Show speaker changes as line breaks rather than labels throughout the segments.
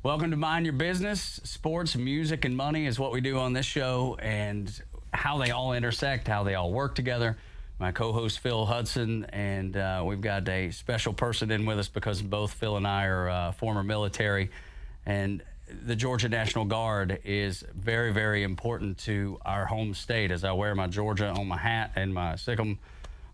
Welcome to Mind Your Business. Sports, music, and money is what we do on this show, and how they all intersect, how they all work together. My co-host Phil Hudson, and we've got a special person in with us because both Phil and I are former military, and the Georgia National Guard is very, very important to our home state. As I wear my Georgia on my hat and my Sikkim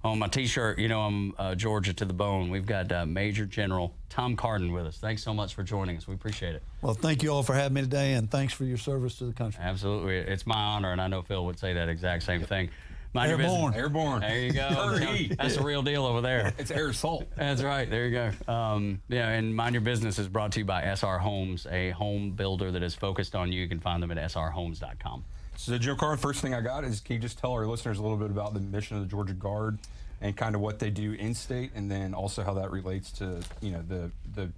on my T-shirt, you know I'm Georgia to the bone. We've got Major General Tom Carden with us. Thanks so much for joining us. We appreciate it.
Well, thank you all for having me today, and thanks for your service to the country.
Absolutely. It's my honor, and I know Phil would say that exact same thing. Mind your
Airborne.
business.
Airborne.
There you go. That's the real deal over there.
It's air assault.
That's right. There you go. Yeah, and Mind Your Business is brought to you by SR Homes, a home builder that is focused on you. You can find them at srhomes.com.
So, Joe Carden, first thing I got is, can you just tell our listeners a little bit about the mission of the Georgia Guard and kind of what they do in state, and then also how that relates to, you know, the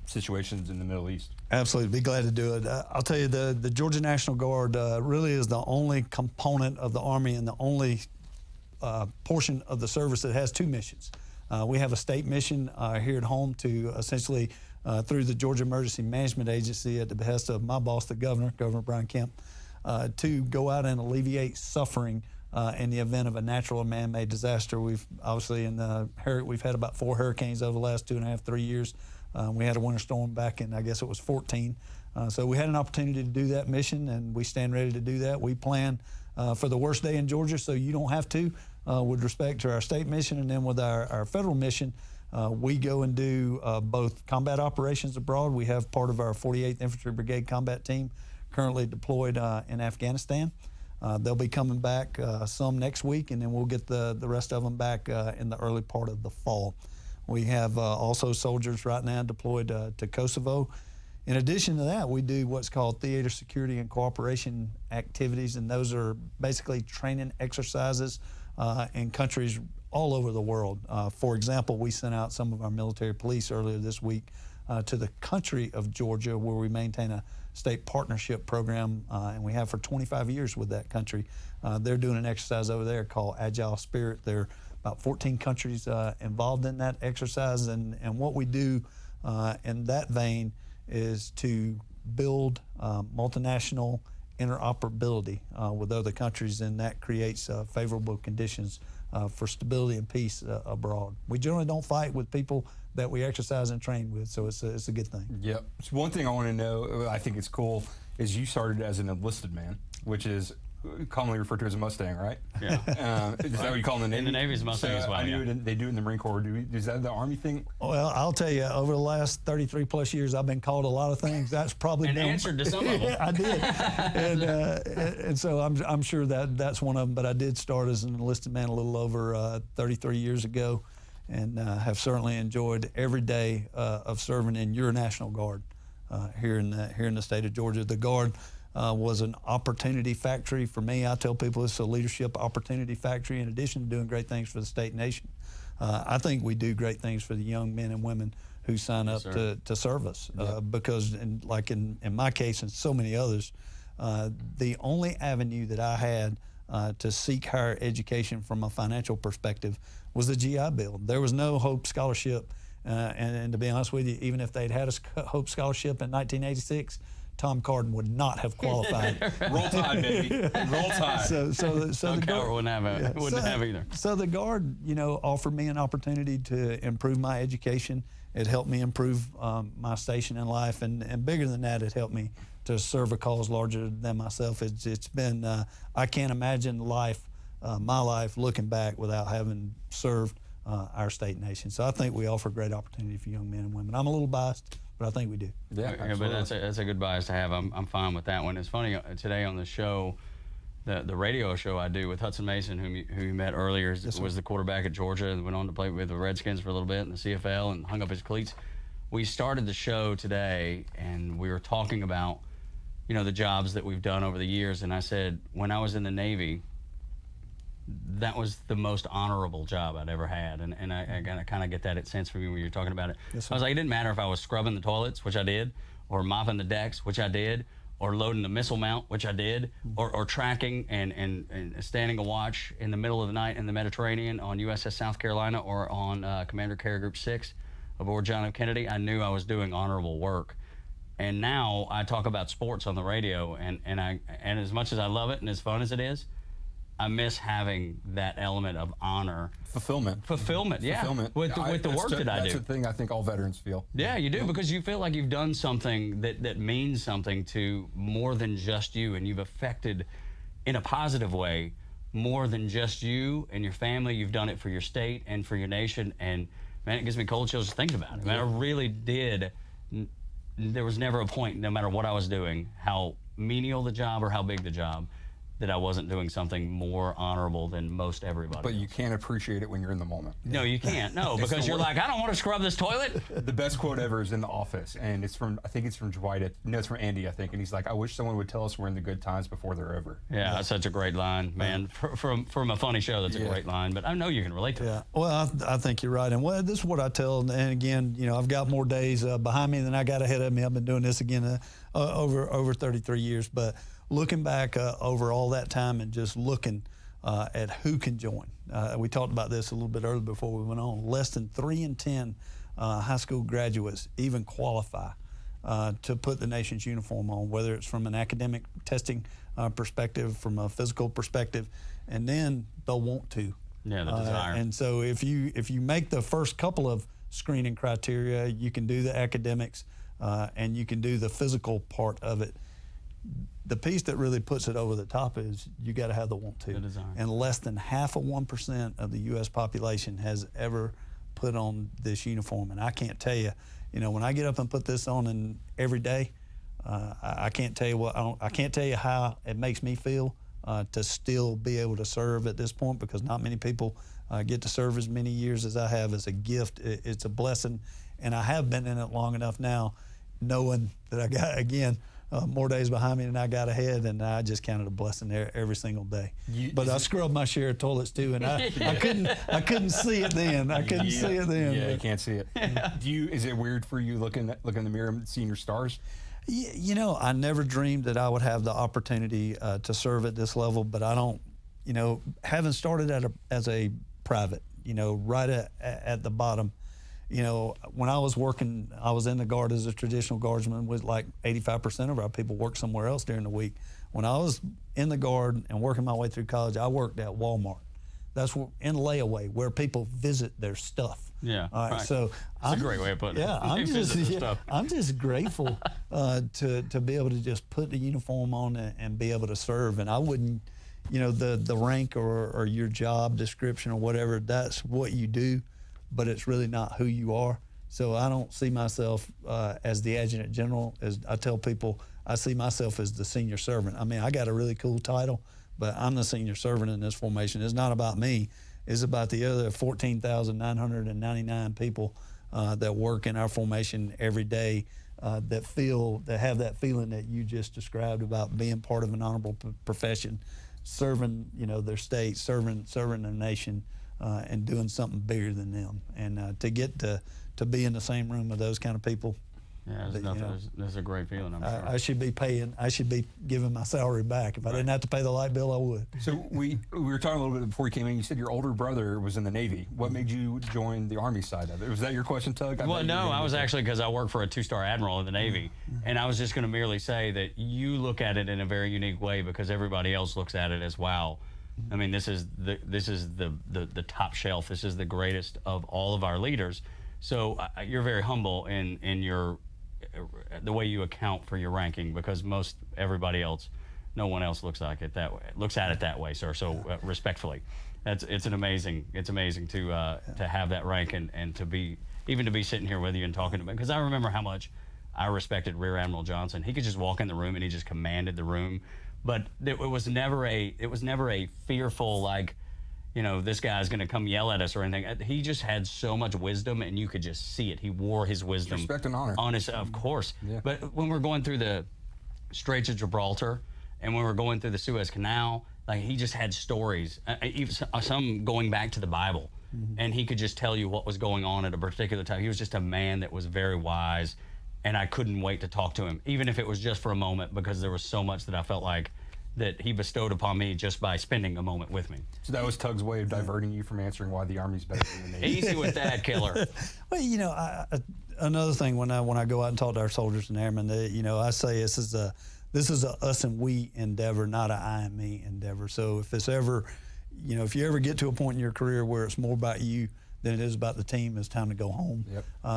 situations in the Middle East?
Absolutely, be glad to do it. I'll tell you, the Georgia National Guard really is the only component of the Army and the only portion of the service that has two missions. We have a state mission here at home to essentially, through the Georgia Emergency Management Agency at the behest of my boss, the Governor Brian Kemp, to go out and alleviate suffering in the event of a natural or man-made disaster. We've obviously we've had about 4 hurricanes over the last 2.5, 3 years. We had a winter storm back in, I guess it was 14. So we had an opportunity to do that mission, and we stand ready to do that. We plan for the worst day in Georgia, so you don't have to, with respect to our state mission. And then with our federal mission, we go and do both combat operations abroad. We have part of our 48th Infantry Brigade combat team currently deployed in Afghanistan. They'll be coming back some next week, and then we'll get the rest of them back in the early part of the fall. We have also soldiers right now deployed to Kosovo. In addition to that, we do what's called theater security and cooperation activities, and those are basically training exercises in countries all over the world. For example, we sent out some of our military police earlier this week to the country of Georgia, where we maintain a state partnership program, and we have for 25 years with that country. They're doing an exercise over there called Agile Spirit. There are about 14 countries involved in that exercise, and what we do in that vein is to build multinational interoperability with other countries, and that creates favorable conditions for stability and peace abroad. We generally don't fight with people that we exercise and train with, so it's a good thing.
Yep. So one thing I want to know, I think it's cool, is you started as an enlisted man, which is commonly referred to as a Mustang, right?
Yeah.
Is that what you call them in the Navy?
In the Navy is Mustang as well.
I knew
Yeah.
they do it in the Marine Corps. Is that the Army thing?
Well, I'll tell you, over the last 33 plus years, I've been called a lot of things. That's probably
And answered to some of them.
I did, and so I'm sure that's one of them. But I did start as an enlisted man a little over 33 years ago, and have certainly enjoyed every day of serving in your National Guard here in the state of Georgia. The Guard was an opportunity factory for me. I tell people it's a leadership opportunity factory, in addition to doing great things for the state and nation. I think we do great things for the young men and women who sign up to serve us, because in my case and so many others, the only avenue that I had to seek higher education from a financial perspective was the GI Bill. There was no Hope Scholarship, and to be honest with you, even if they'd had a Hope Scholarship in 1986, Tom Carden would not have qualified.
Roll Tide, baby. Roll Tide.
So the Guard
wouldn't have either.
So the Guard, offered me an opportunity to improve my education. It helped me improve my station in life, and bigger than that, it helped me to serve a cause larger than myself. It's been, I can't imagine my life looking back without having served our state and nation. So I think we offer great opportunity for young men and women. I'm a little biased, but I think we do.
Yeah,
but that's a good bias to have. I'm fine with that one. It's funny, today on the show, the radio show I do with Hudson Mason, who you met earlier, was the quarterback at Georgia and went on to play with the Redskins for a little bit in the CFL and hung up his cleats. We started the show today, and we were talking about, the jobs that we've done over the years, and I said, when I was in the Navy, that was the most honorable job I'd ever had, and I kind of get that sense from you when you're talking about it.
Yes,
I was like, it didn't matter if I was scrubbing the toilets, which I did, or mopping the decks, which I did, or loading the missile mount, which I did, or tracking and standing a watch in the middle of the night in the Mediterranean on USS South Carolina or on Commander Carrier Group 6 aboard John F. Kennedy. I knew I was doing honorable work. And now I talk about sports on the radio, and as much as I love it and as fun as it is, I miss having that element of honor.
Fulfillment,
yeah.
Fulfillment.
With the work that I do.
That's the thing I think all veterans feel.
Yeah, you do, because you feel like you've done something that means something to more than just you, and you've affected, in a positive way, more than just you and your family. You've done it for your state and for your nation, and man, it gives me cold chills just thinking about it. Man, I really did. There was never a point, no matter what I was doing, how menial the job or how big the job, that I wasn't doing something more honorable than most everybody
But
else.
you can't appreciate it when you're in the moment.
No, you can't. No, because you're like, I don't want to scrub this toilet.
The best quote ever is in The Office, and it's from, I think it's from Dwight. No, it's from Andy, I think. And he's like, I wish someone would tell us we're in the good times before they're over.
Yeah, that's such a great line, man. From a funny show, that's a great line. But I know you can relate to it.
Well, I think you're right. And this is what I tell, and again, I've got more days behind me than I got ahead of me. I've been doing this again over 33 years. But looking back over all that time and just looking at who can join. We talked about this a little bit earlier before we went on. Less than 3 in 10 high school graduates even qualify to put the nation's uniform on, whether it's from an academic testing perspective, from a physical perspective, and then they'll want to.
Yeah, the desire.
And so if you make the first couple of screening criteria, you can do the academics and you can do the physical part of it. The piece that really puts it over the top is you got to have the want to.
The desire.
And less than 0.5% of the U.S. population has ever put on this uniform. And I can't tell you, when I get up and put this on every day, I can't tell you I can't tell you how it makes me feel to still be able to serve at this point, because not many people get to serve as many years as I have. As a gift. It's a blessing, and I have been in it long enough now, knowing that I got, again, more days behind me than I got ahead, and I just counted a blessing there every single day. But I scrubbed my share of toilets too, and I couldn't see it then. I couldn't see it then.
Yeah, you can't see it. Yeah. Is it weird for you looking in the mirror and seeing your stars?
I never dreamed that I would have the opportunity to serve at this level, but I don't. Having started as a private, right at the bottom. When I was working, I was in the Guard as a traditional guardsman, with like 85% of our people work somewhere else during the week. When I was in the Guard and working my way through college, I worked at Walmart. That's in layaway, where people visit their stuff.
Yeah,
all right.
Right.
So
that's a great way of putting it.
Yeah, I'm just grateful to be able to just put the uniform on and be able to serve. And I wouldn't, the rank or your job description or whatever, that's what you do, but it's really not who you are. So I don't see myself as the adjutant general. As I tell people, I see myself as the senior servant. I mean, I got a really cool title, but I'm the senior servant in this formation. It's not about me. It's about the other 14,999 people that work in our formation every day that have that feeling that you just described about being part of an honorable profession, serving their state, serving their nation, and doing something bigger than them. And to get to be in the same room with those kind of people.
Yeah, there's a great feeling, I'm sure.
I should be giving my salary back. If I didn't have to pay the light bill, I would.
So we were talking a little bit before you came in. You said your older brother was in the Navy. What made you join the Army side of it? Was that your question, Tug?
Well, no, I was actually, because I work for a 2-star admiral in the Navy, and I was just going to merely say that you look at it in a very unique way, because everybody else looks at it as, wow, I mean, this is the top shelf. This is the greatest of all of our leaders. So you're very humble in your the way you account for your ranking, because everybody else, no one else looks at it that way, sir. So respectfully, it's amazing to have that rank and to be sitting here with you and talking to me, because I remember how much I respected Rear Admiral Johnson. He could just walk in the room and he just commanded the room, but it was never a fearful, like, this guy's going to come yell at us or anything. He just had so much wisdom, and you could just see it. He wore his wisdom.
Respect and honor.
Of course.
Yeah.
But when we're going through the Straits of Gibraltar and when we're going through the Suez Canal, like, he just had stories, even some going back to the Bible. And he could just tell you what was going on at a particular time. He was just a man that was very wise, and I couldn't wait to talk to him, even if it was just for a moment, because there was so much that I felt like that he bestowed upon me just by spending a moment with me.
So that was Tug's way of diverting you from answering why the Army's better than the Navy.
Easy with that, killer.
Well, you know, another thing when I go out and talk to our soldiers and airmen, you know, I say this is a us and we endeavor, not a I and me endeavor. So if it's ever, you know, if you ever get to a point in your career where it's more about you than it is about the team, it's time to go home,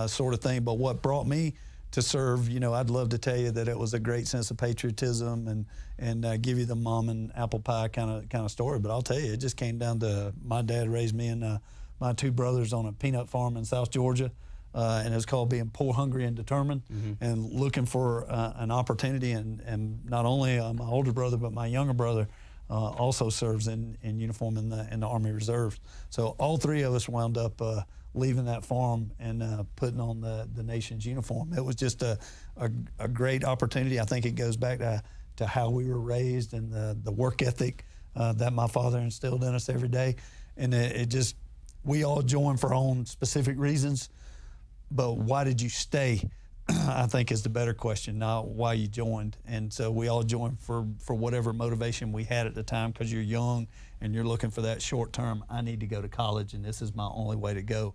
sort of thing. But what brought me to serve, you know, I'd love to tell you that it was a great sense of patriotism and give you the mom and apple pie kind of story. But I'll tell you, it just came down to my dad raised me and my two brothers on a peanut farm in South Georgia. And it's called being poor, hungry, and determined, and looking for an opportunity. And not only my older brother, but my younger brother also serves in uniform in the Army Reserves. So all three of us wound up leaving that farm and putting on the nation's uniform. It was just a great opportunity. I think it goes back to how we were raised and the work ethic that my father instilled in us every day. And it just, we all joined for our own specific reasons. But why did you stay, I think, is the better question, not why you joined. And so we all joined for whatever motivation we had at the time, because you're young and you're looking for that short term, I need to go to college and this is my only way to go.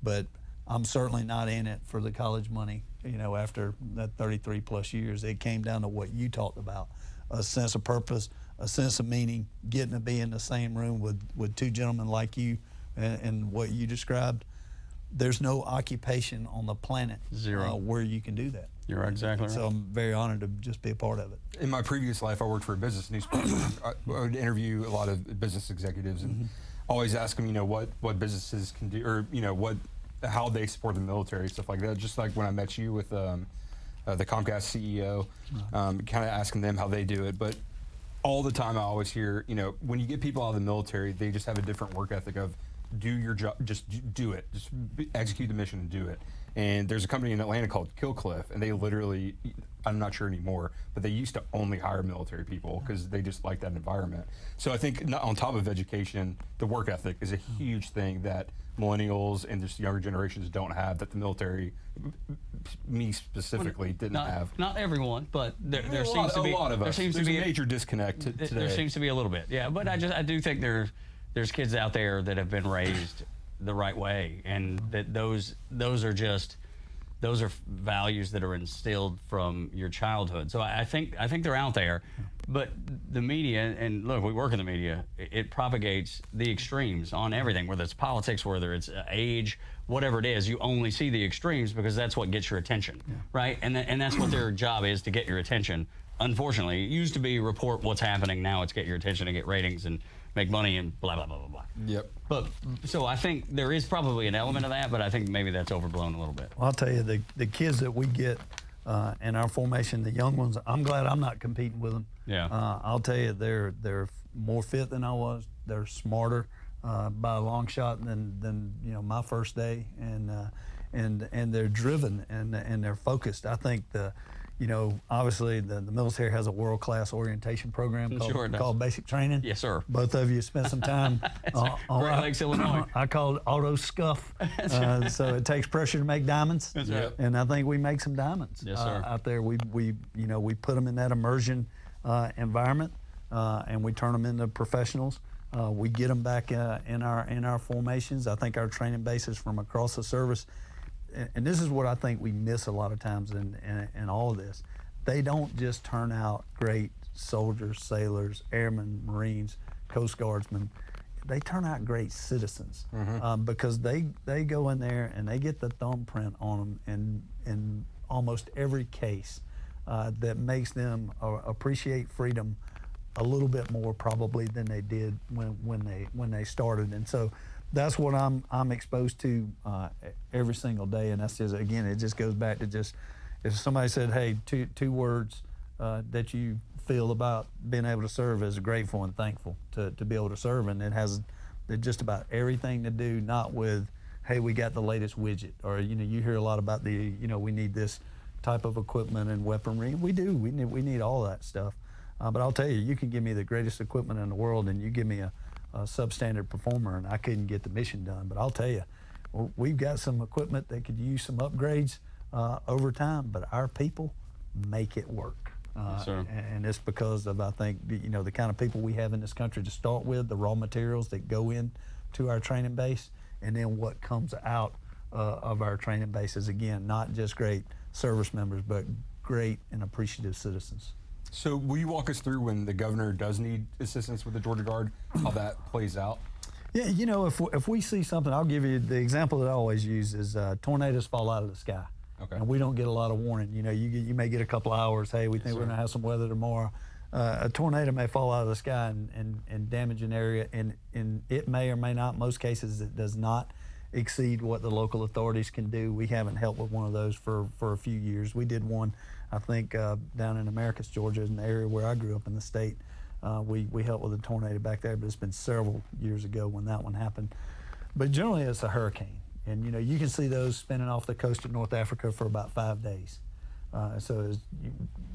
But I'm certainly not in it for the college money. You know, after that 33 plus years, it came down to what you talked about, a sense of purpose, a sense of meaning, getting to be in the same room with two gentlemen like you and what you described. There's no occupation on the planet where you can do that.
You're exactly right.
So I'm very honored to just be a part of it.
In my previous life, I worked for a business newspaper. I would interview a lot of business executives and always ask them, you know, what businesses can do, or, you know, how they support the military, stuff like that. Just like when I met you with the Comcast CEO, kind of asking them how they do it. But all the time I always hear, you know, when you get people out of the military, they just have a different work ethic of, do your job, just do it, just execute the mission and do it. And there's a company in Atlanta called Killcliff, and they literally, I'm not sure anymore, but they used to only hire military people because they just like that environment. So I think on top of education, the work ethic is a huge thing that millennials and just younger generations don't have, that the military, me specifically, didn't have.
Not everyone, but there seems to be
a lot of us.
There seems
There's
to be
a major disconnect today.
There seems to be a little bit, yeah. But I do think there's kids out there that have been raised the right way, and that those are values that are instilled from your childhood. So I think they're out there, but the media, and look, we work in the media, it propagates the extremes on everything, whether it's politics, whether it's age, whatever it is. You only see the extremes because that's what gets your attention, right? And that's what their job is, to get your attention. Unfortunately, it used to be report what's happening. Now it's get your attention and get ratings and make money and blah, blah, blah, blah, blah.
Yep.
But so I think there is probably an element of that, but I think maybe that's overblown a little bit.
Well, I'll tell you, the kids that we get in our formation, the young ones, I'm glad I'm not competing with them.
Yeah.
I'll tell you, they're more fit than I was. They're smarter by a long shot than you know, my first day, and they're driven and they're focused. I think you know, obviously the military has a world-class orientation program called Basic Training.
Yes, sir.
Both of you spent some time on
Great Lakes, Illinois.
I call it auto scuff. So it takes pressure to make diamonds.
That's right.
And I think we make some diamonds out there. We put them in that immersion environment, and we turn them into professionals. We get them back in our formations. I think our training bases from across the service. And this is what I think we miss a lot of times in all of this. They don't just turn out great soldiers, sailors, airmen, Marines, Coast Guardsmen. They turn out great citizens because they go in there and they get the thumbprint on them in almost every case that makes them appreciate freedom a little bit more probably than they did when they started. And so that's what I'm exposed to every single day, and that's just, again, it just goes back to just, if somebody said, hey, two words that you feel about being able to serve, is grateful and thankful to be able to serve, and it has just about everything to do, not with, hey, we got the latest widget, or you hear a lot about we need this type of equipment and weaponry. We do, we need all that stuff, but I'll tell you, you can give me the greatest equipment in the world, and you give me a substandard performer, and I couldn't get the mission done. But I'll tell you, we've got some equipment that could use some upgrades over time, but our people make it work.
Yes, sir.
And it's because of, I think, the kind of people we have in this country to start with, the raw materials that go into our training base, and then what comes out of our training base is, again, not just great service members, but great and appreciative citizens.
So will you walk us through when the governor does need assistance with the Georgia Guard, how that plays out?
Yeah, if we see something, I'll give you the example that I always use is tornadoes fall out of the sky.
Okay.
And we don't get a lot of warning. You may get a couple of hours. Hey, we think we're going to have some weather tomorrow. A tornado may fall out of the sky and damage an area, and it may or may not. In most cases, it does not exceed what the local authorities can do. We haven't helped with one of those for a few years. We did one, I think, down in Americus, Georgia, in the area where I grew up in the state. We helped with a tornado back there, but it's been several years ago when that one happened. But generally, it's a hurricane. And, you can see those spinning off the coast of North Africa for about 5 days.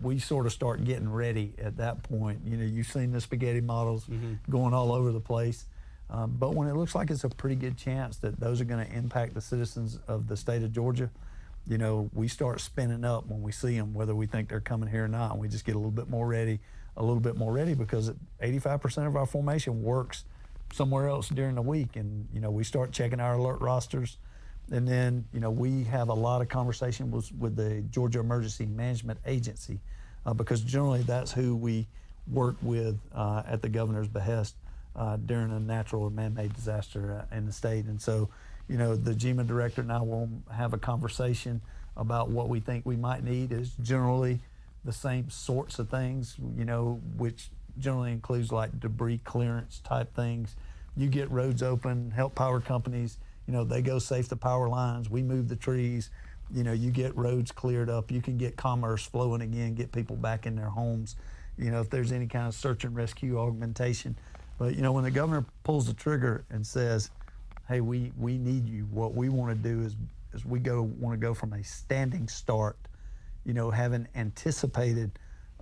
We sort of start getting ready at that point. You've seen the spaghetti models going all over the place. But when it looks like it's a pretty good chance that those are going to impact the citizens of the state of Georgia, we start spinning up when we see them, whether we think they're coming here or not. And we just get a little bit more ready, because 85% of our formation works somewhere else during the week. And, we start checking our alert rosters. And then, we have a lot of conversation with the Georgia Emergency Management Agency, because generally that's who we work with at the governor's behest during a natural or man-made disaster in the state. And so, the GEMA director and I will have a conversation about what we think we might need is generally the same sorts of things, which generally includes like debris clearance type things. You get roads open, help power companies, they go safe the power lines, we move the trees, you get roads cleared up, you can get commerce flowing again, get people back in their homes, if there's any kind of search and rescue augmentation. But, when the governor pulls the trigger and says, hey, we need you, what we want to do is we want to go from a standing start, having anticipated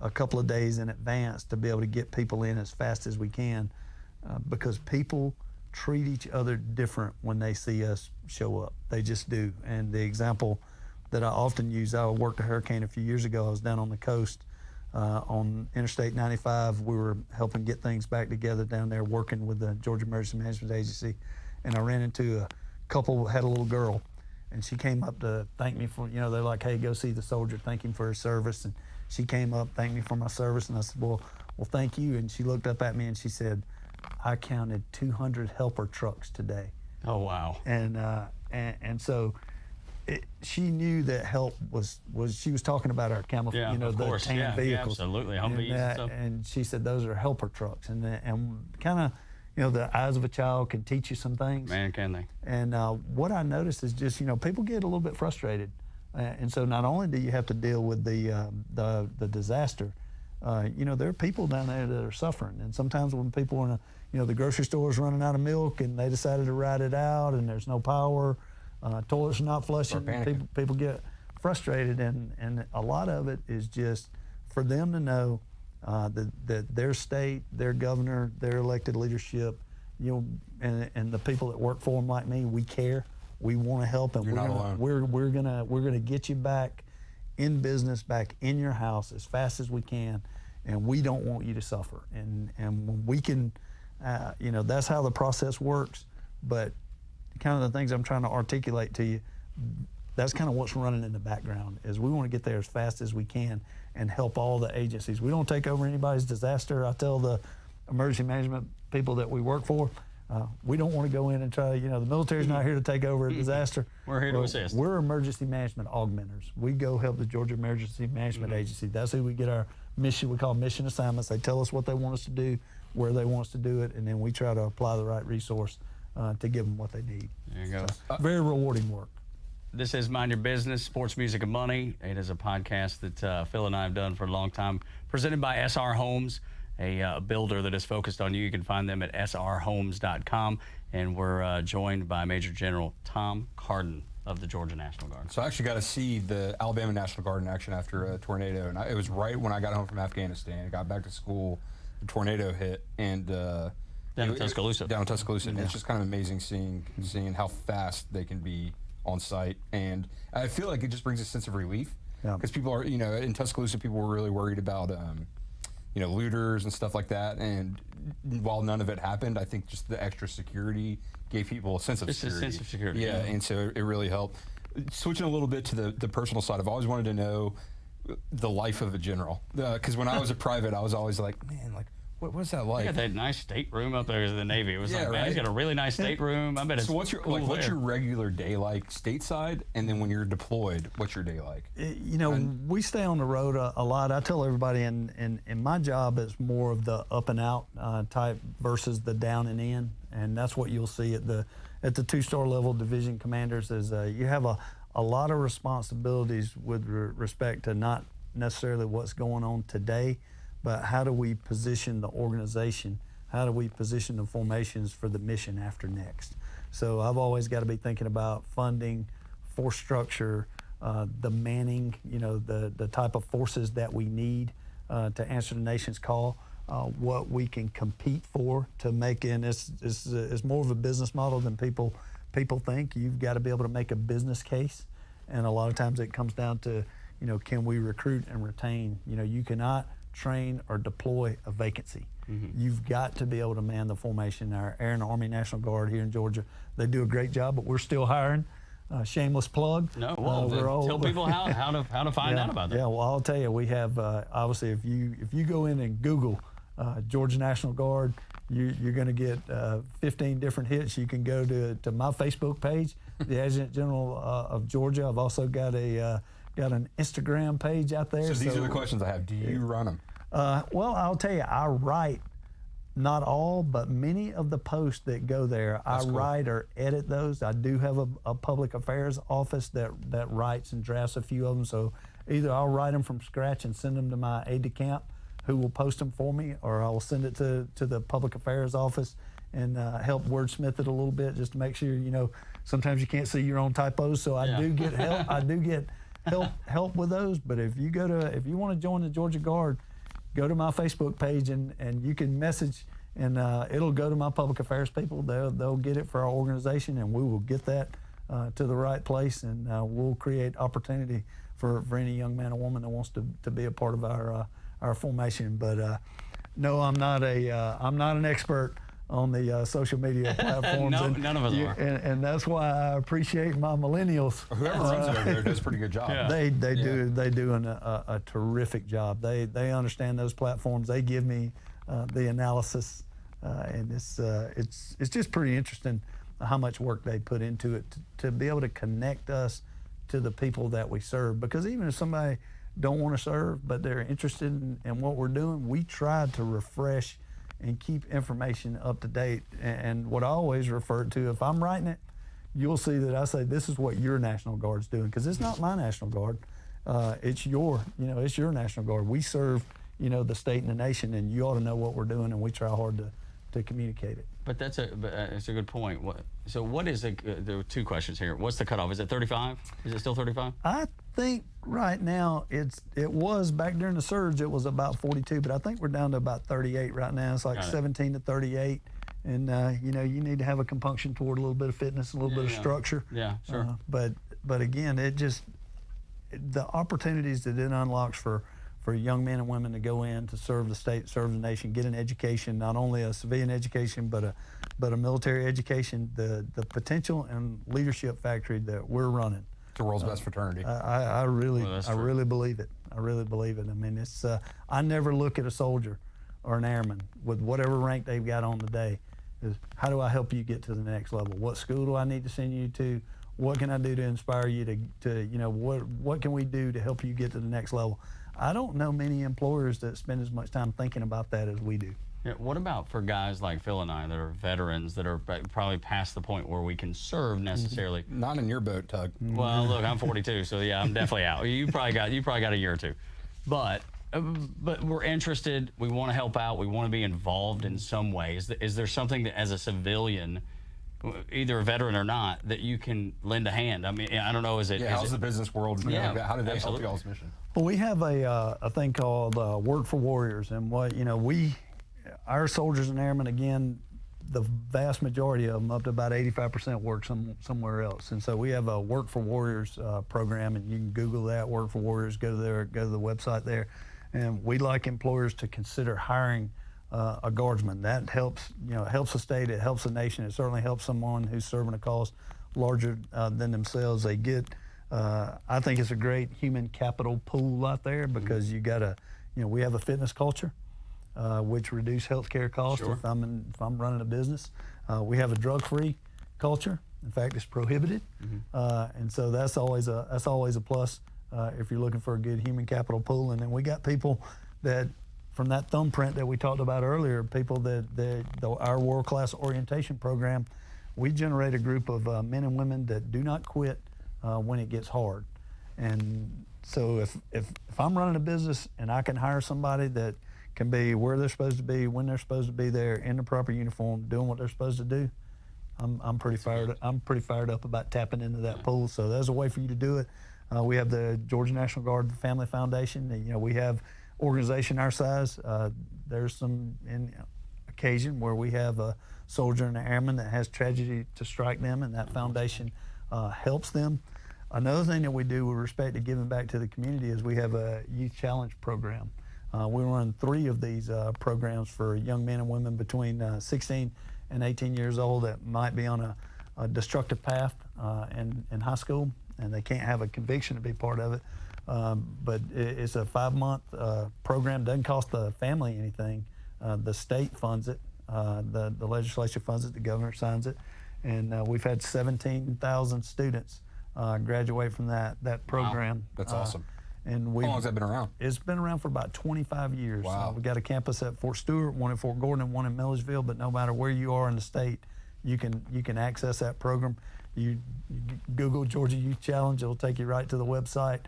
a couple of days in advance to be able to get people in as fast as we can, because people treat each other different when they see us show up. They just do. And the example that I often use, I worked a hurricane a few years ago. I was down on the coast on Interstate 95. We were helping get things back together down there, working with the Georgia Emergency Management Agency. And I ran into a couple who had a little girl, and she came up to thank me for, they're like, hey, go see the soldier, thank him for his service. And she came up, thanked me for my service, and I said, well, thank you. And she looked up at me and she said, I counted 200 helper trucks today.
Oh, wow.
And so she knew that help was she was talking about our camouflage, the tan vehicles.
Yeah, absolutely.
And she said those are helper trucks, and kind of, the eyes of a child can teach you some things.
Man, can they?
And what I noticed is just, people get a little bit frustrated, and so not only do you have to deal with the disaster, there are people down there that are suffering. And sometimes when people are in the grocery store is running out of milk and they decided to ride it out and there's no power, toilets are not flushing, people get frustrated. And a lot of it is just for them to know that their state, their governor, their elected leadership, and the people that work for them like me, we care. We want to help, and we're gonna get you back in business, back in your house as fast as we can, and we don't want you to suffer. And when we can, that's how the process works. But kind of the things I'm trying to articulate to you, that's kind of what's running in the background, is we want to get there as fast as we can and help all the agencies. We don't take over anybody's disaster. I tell the emergency management people that we work for, we don't want to go in and try, the military's not here to take over a disaster.
We're here to assist.
We're emergency management augmenters. We go help the Georgia Emergency Management Agency. That's who we get our mission, we call mission assignments. They tell us what they want us to do, where they want us to do it, and then we try to apply the right resource to give them what they need.
There you go.
So, very rewarding work.
This is Mind Your Business, Sports, Music, and Money. It is a podcast that Phil and I have done for a long time, presented by SR Homes, a builder that is focused on you. You can find them at srhomes.com. And we're joined by Major General Tom Carden of the Georgia National Guard.
So I actually got to see the Alabama National Guard in action after a tornado. And it was right when I got home from Afghanistan. I got back to school, the tornado hit, and
down in Tuscaloosa.
Down in Tuscaloosa. And it's just kind of amazing seeing how fast they can be on site. And I feel like it just brings a sense of relief.
Yeah.
Because people are, in Tuscaloosa, people were really worried about, looters and stuff like that. And while none of it happened, I think just the extra security gave people a sense of security.
A sense of security.
Yeah, and so it really helped. Switching a little bit to the personal side, I've always wanted to know the life of a general. Because when I was a private, I was always like, man, like, what's that like?
You got that nice stateroom up there in the Navy. It was
Yeah,
like, man,
right?
he's got a really nice stateroom. I bet it's
So what's your
cool
what's
there.
your regular day like stateside, and then when you're deployed, what's your day like?
We stay on the road a lot. I tell everybody, in my job, it's more of the up and out type versus the down and in, and that's what you'll see at the 2-star level division commanders is you have a lot of responsibilities with respect to not necessarily what's going on today, but how do we position the organization? How do we position the formations for the mission after next? So I've always got to be thinking about funding, force structure, the manning, the type of forces that we need to answer the nation's call, what we can compete for to make it's more of a business model than people think. You've got to be able to make a business case, and a lot of times it comes down to, can we recruit and retain? You cannot train or deploy a vacancy. Mm-hmm. You've got to be able to man the formation. Our Air and Army National Guard here in Georgia, they do a great job, but we're still hiring. Shameless plug.
No, well, tell people how to find out about that.
Yeah, well, I'll tell you, we have obviously if you go in and Google Georgia National Guard, you're going to get 15 different hits. You can go to my Facebook page, the Adjutant General of Georgia. I've also got an Instagram page out there.
So these are the questions I have. Do you run them?
Well, I'll tell you, I write, not all, but many of the posts that go there, I write or edit those. I do have a public affairs office that writes and drafts a few of them. So either I'll write them from scratch and send them to my aide-de-camp, who will post them for me, or I will send it to the public affairs office and help wordsmith it a little bit just to make sure, sometimes you can't see your own typos. So I do get help. I do get help with those. But if you want to join the Georgia Guard, go to my Facebook page and you can message, and it'll go to my public affairs people. They'll get it for our organization, and we will get that to the right place, and we'll create opportunity for any young man or woman that wants to be a part of our formation. But no, I'm not an expert on the social media platforms.
No, none of us are.
And that's why I appreciate my millennials.
Whoever runs it over there does a pretty good job.
Yeah.
They do a terrific job. They understand those platforms. They give me the analysis, and it's just pretty interesting how much work they put into it to be able to connect us to the people that we serve. Because even if somebody don't want to serve, but they're interested in what we're doing, we try to refresh and keep information up to date. And what I always refer to, if I'm writing it, you'll see that I say, this is what your National Guard's doing, because it's not my National Guard. It's your National Guard. We serve, the state and the nation, and you ought to know what we're doing, and we try hard to communicate it.
But it's a good point. What is there are two questions here. What's the cutoff? Is it 35? Is it still 35?
I think right now it was back during the surge, it was about 42, but I think we're down to about 38 right now. It's like 17 to 38. And you need to have a compunction toward a little bit of fitness, a little bit of structure.
Yeah, sure.
But again, the opportunities that it unlocks for young men and women to go in to serve the state, serve the nation, get an education, not only a civilian education, but a military education, the potential and leadership factory that we're running.
The world's best fraternity.
I really believe it. I really believe it. I mean, I never look at a soldier or an airman with whatever rank they've got on the day is, how do I help you get to the next level? What school do I need to send you to? What can I do to inspire you to what can we do to help you get to the next level? I don't know many employers that spend as much time thinking about that as we do.
Yeah, what about for guys like Phil and I that are veterans that are probably past the point where we can serve necessarily?
Not in your boat, Tug.
Well, look, I'm 42, so yeah, I'm definitely out. You probably got a year or two, but we're interested. We want to help out. We want to be involved in some way. Is there something that, as a civilian, either a veteran or not, that you can lend a hand? I mean, I don't know.
How's the business world? How do they help y'all's mission?
Well, we have a thing called Work for Warriors, and our soldiers and airmen, again, the vast majority of them, up to about 85%, work somewhere else. And so we have a Work for Warriors program, and you can Google that, Work for Warriors, go to the website there. And we like employers to consider hiring a guardsman. That helps, helps the state, it helps the nation, it certainly helps someone who's serving a cause larger than themselves. They get, I think it's a great human capital pool out there, because you got to, we have a fitness culture, which reduce healthcare costs.
Sure.
If I'm running a business. We have a drug-free culture. In fact, it's prohibited, and so that's always a plus if you're looking for a good human capital pool. And then we got people that, from that thumbprint that we talked about earlier, people that our world-class orientation program, we generate a group of men and women that do not quit when it gets hard. And so if I'm running a business and I can hire somebody that can be where they're supposed to be, when they're supposed to be there, in the proper uniform, doing what they're supposed to do, I'm pretty fired up about tapping into that pool. So there's a way for you to do it. We have the Georgia National Guard Family Foundation. We have organization our size. There's some occasion where we have a soldier and an airman that has tragedy to strike them, and that foundation helps them. Another thing that we do with respect to giving back to the community is we have a youth challenge program. We run 3 of these programs for young men and women between 16 and 18 years old that might be on a destructive path in high school, and they can't have a conviction to be part of it. But it's a 5-month program. Doesn't cost the family anything. The state funds it. The legislature funds it. The governor signs it. And we've had 17,000 students graduate from that program.
Wow. That's awesome.
And
how long has that been around?
It's been around for about 25 years.
Wow.
We got a campus at Fort Stewart, one at Fort Gordon, and one in Millersville. But no matter where you are in the state, you can access that program. You Google Georgia Youth Challenge; it'll take you right to the website.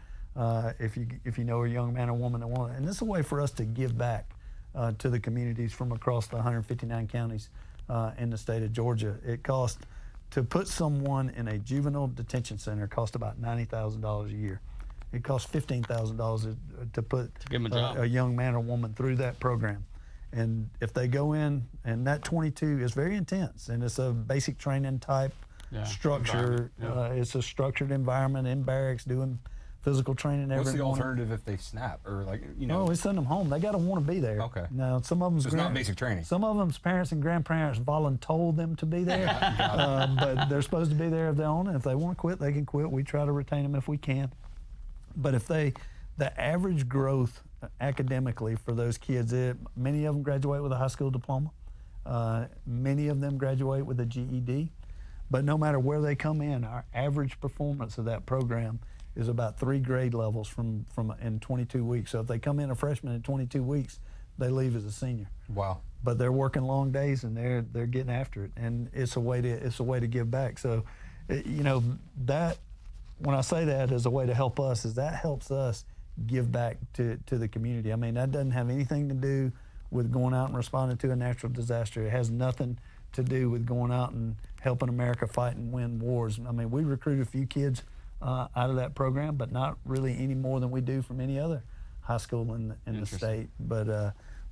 If you know a young man or woman that want it, and this is a way for us to give back to the communities from across the 159 counties in the state of Georgia. It costs to put someone in a juvenile detention center cost about $90,000 a year. It costs $15,000 to put a young man or woman through that program. And if they go in, and that 22 is very intense, and it's a basic training type structure. It's a structured environment in barracks doing physical training every morning.
What's the alternative if they snap or
No, we send them home. They got to want to be there.
Okay.
Now, some of them's
it's not basic training.
Some of them's parents and grandparents voluntold them to be there, but they're supposed to be there if they own it. If they want to quit, they can quit. We try to retain them if we can. But if the average growth academically for those kids, many of them graduate with a high school diploma. Many of them graduate with a GED. But no matter where they come in, our average performance of that program is about 3 grade levels from in 22 weeks. So if they come in a freshman in 22 weeks, they leave as a senior.
Wow.
But they're working long days and they're getting after it, and it's a way to give back. So, that when I say that as a way to help us, is that helps us give back to the community. I mean, that doesn't have anything to do with going out and responding to a natural disaster. It has nothing to do with going out and helping America fight and win wars. I mean, we recruit a few kids out of that program, but not really any more than we do from any other high school in the state.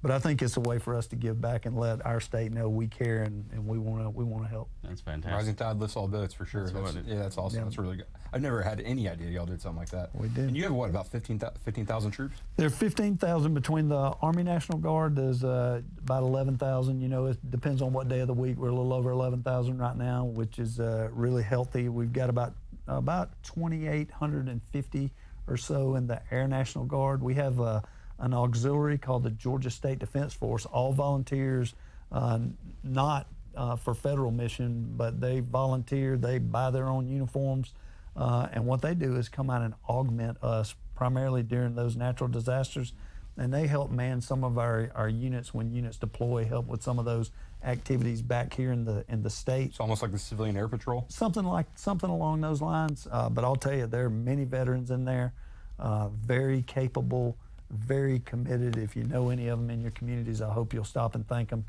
But I think it's a way for us to give back and let our state know we care and we want to help.
That's fantastic.
Rising tide lifts all boats for sure. That's awesome. Yeah. That's really good. I've never had any idea y'all did something like that.
We did.
And you have what, about 15,000 troops?
There are 15,000 between the Army National Guard. There's about 11,000. It depends on what day of the week. We're a little over 11,000 right now, which is really healthy. We've got about 2,850 or so in the Air National Guard. We have an auxiliary called the Georgia State Defense Force, all volunteers, not for federal mission, but they volunteer, they buy their own uniforms, and what they do is come out and augment us primarily during those natural disasters, and they help man some of our units when units deploy, help with some of those activities back here in the state.
It's almost like the Civilian Air Patrol?
Something along those lines, but I'll tell you, there are many veterans in there, very capable, very committed. If you know any of them in your communities, I hope you'll stop and thank them.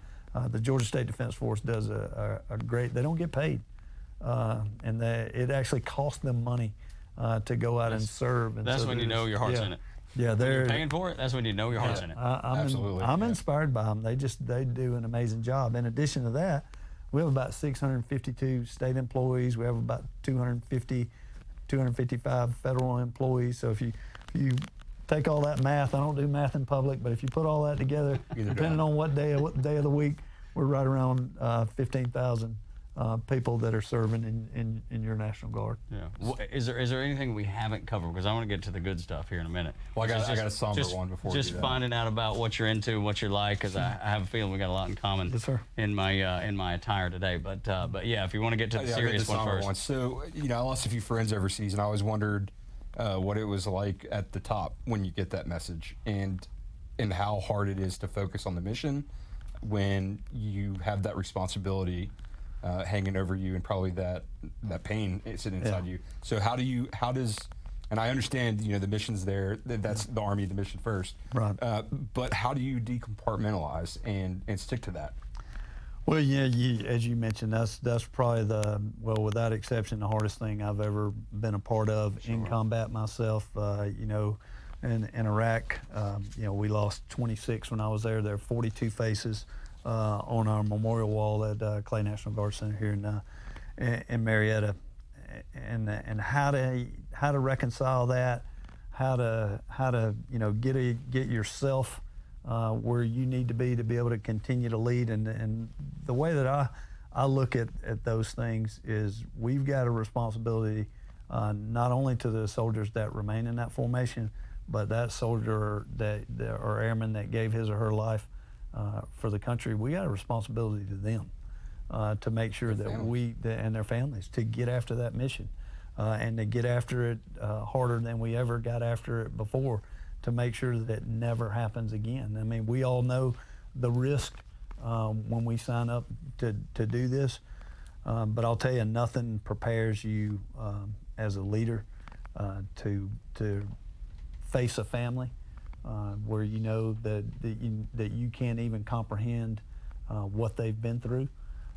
The Georgia State Defense Force does a great, they don't get paid. And it actually costs them money to go out and serve. And
that's when you know your heart's in it.
Yeah,
they're paying for it. That's when you know your heart's in it.
I'm inspired by them. They do an amazing job. In addition to that, we have about 652 state employees. We have about 255 federal employees. So if you take all that math, I don't do math in public, but if you put all that together, depending on what day of the week, we're right around 15,000 people that are serving in your National Guard.
Yeah. Well, is there anything we haven't covered? Because I want to get to the good stuff here in a minute.
Well, I got a somber one before.
Just finding out about what you're into, what you're like, because I have a feeling we got a lot in common.
Yes, sir.
In my attire today. But yeah, if you want to get to the serious one first.
So I lost a few friends every season. I always wondered what it was like at the top when you get that message, and how hard it is to focus on the mission when you have that responsibility hanging over you, and probably that pain sitting inside you. So how does, and I understand, the mission's there, that's the Army, the mission first.
Right.
But how do you decompartmentalize and stick to that?
Well, yeah, as you mentioned, that's probably without exception, the hardest thing I've ever been a part of in combat myself. In Iraq, we lost 26 when I was there. There are 42 faces on our memorial wall at Clay National Guard Center here in Marietta, and how to reconcile that, how to get yourself where you need to be able to continue to lead, and the way that I look at those things is we've got a responsibility not only to the soldiers that remain in that formation, but that soldier or airman that gave his or her life for the country. We got a responsibility to them to make sure that and their families, to get after that mission and to get after it harder than we ever got after it before, to make sure that it never happens again. I mean, we all know the risk when we sign up to do this, but I'll tell you, nothing prepares you as a leader to face a family where you know that you can't even comprehend what they've been through.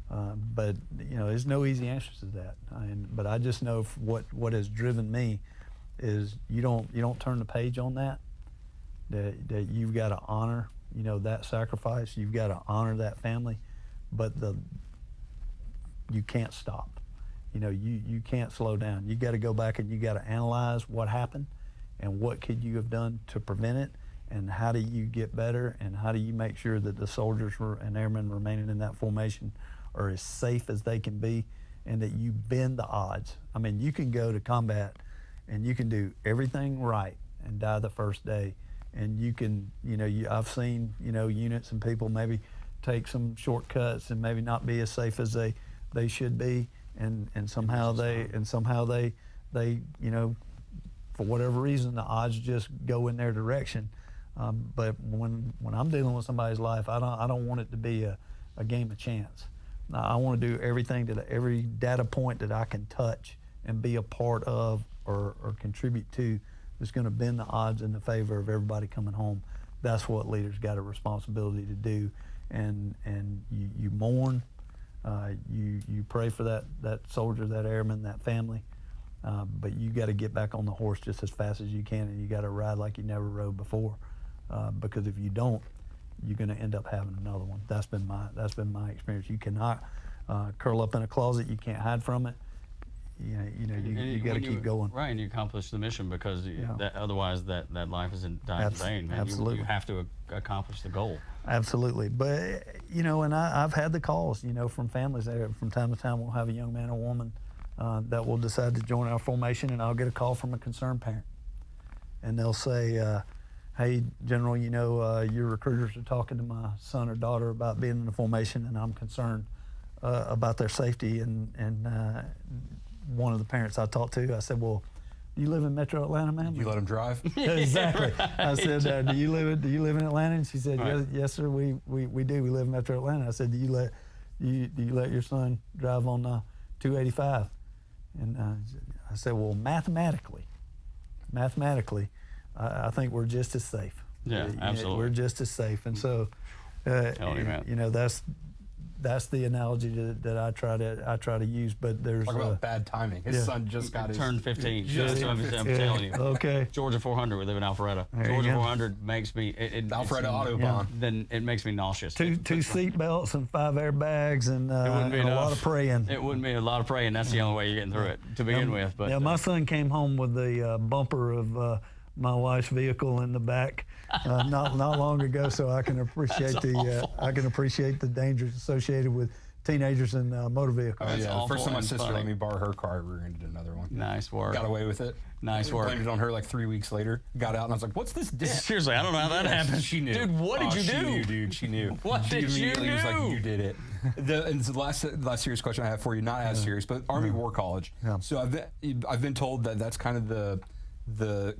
But there's no easy answers to that. But I just know what has driven me is you don't turn the page on that. That you've got to honor that sacrifice. You've got to honor that family, but you can't stop. You can't slow down. You got to go back and you got to analyze what happened, and what could you have done to prevent it, and how do you get better, and how do you make sure that the soldiers and airmen remaining in that formation are as safe as they can be, and that you bend the odds. I mean, you can go to combat and you can do everything right and die the first day, and you can, I've seen, units and people maybe take some shortcuts and maybe not be as safe as they should be, and somehow they for whatever reason, the odds just go in their direction. But when I'm dealing with somebody's life, I don't want it to be a game of chance. I want to do everything every data point that I can touch and be a part of or contribute to that's going to bend the odds in the favor of everybody coming home. That's what leaders got a responsibility to do. And you mourn, you pray for that soldier, that airman, that family. But you got to get back on the horse just as fast as you can, and you got to ride like you never rode before. Because if you don't, you're going to end up having another one. That's been my experience. You cannot curl up in a closet. You can't hide from it. You got to keep going.
Right, and you accomplish the mission, because otherwise that life isn't dying in vain.
Absolutely.
You have to accomplish the goal.
Absolutely. But, and I've had the calls, from families there. From time to time, we'll have a young man or woman that will decide to join our formation, and I'll get a call from a concerned parent. And they'll say, hey, General, your recruiters are talking to my son or daughter about being in the formation, and I'm concerned about their safety. And one of the parents I talked to, I said, well, do you live in Metro Atlanta, ma'am?
You let them drive?
Exactly. I said, do you live in Atlanta? And she said, yes, sir, we do. We live in Metro Atlanta. I said, do you let your son drive on 285? And I said, well, mathematically, I think we're just as safe.
Yeah, absolutely.
We're just as safe. And so, that's the analogy that I try to use. But there's
Talk about bad timing. His son just got his
turned 15.
Just
I'm telling you.
Okay.
Georgia 400. We live in Alpharetta.
There
Georgia
you go.
400 makes me
Alpharetta Autobahn.
Then it makes me nauseous.
Two seat belts and 5 airbags and,
wouldn't be
and a
enough.
lot of praying.
It wouldn't be a lot of praying. That's the only way you're getting through it to begin with. But
yeah, my son came home with the bumper of my wife's vehicle in the back not long ago, so I can appreciate the dangers associated with teenagers and motor vehicles.
Oh, yeah. The first time my
and
sister
funny.
let me borrow her car, I rear-ended another one.
Nice work.
Got away with it.
Nice work.
Blamed it on her like 3 weeks later. Got out and I was like, "What's this dent?"
Seriously, I don't know how that happened.
She knew.
Dude, what did you
She
do?
knew, dude. She knew.
What
She
did you
immediately was like,
do?
"You did it." And it's the last serious question I have for you. Not as serious, but Army War College.
Yeah.
So I've been told that that's kind of the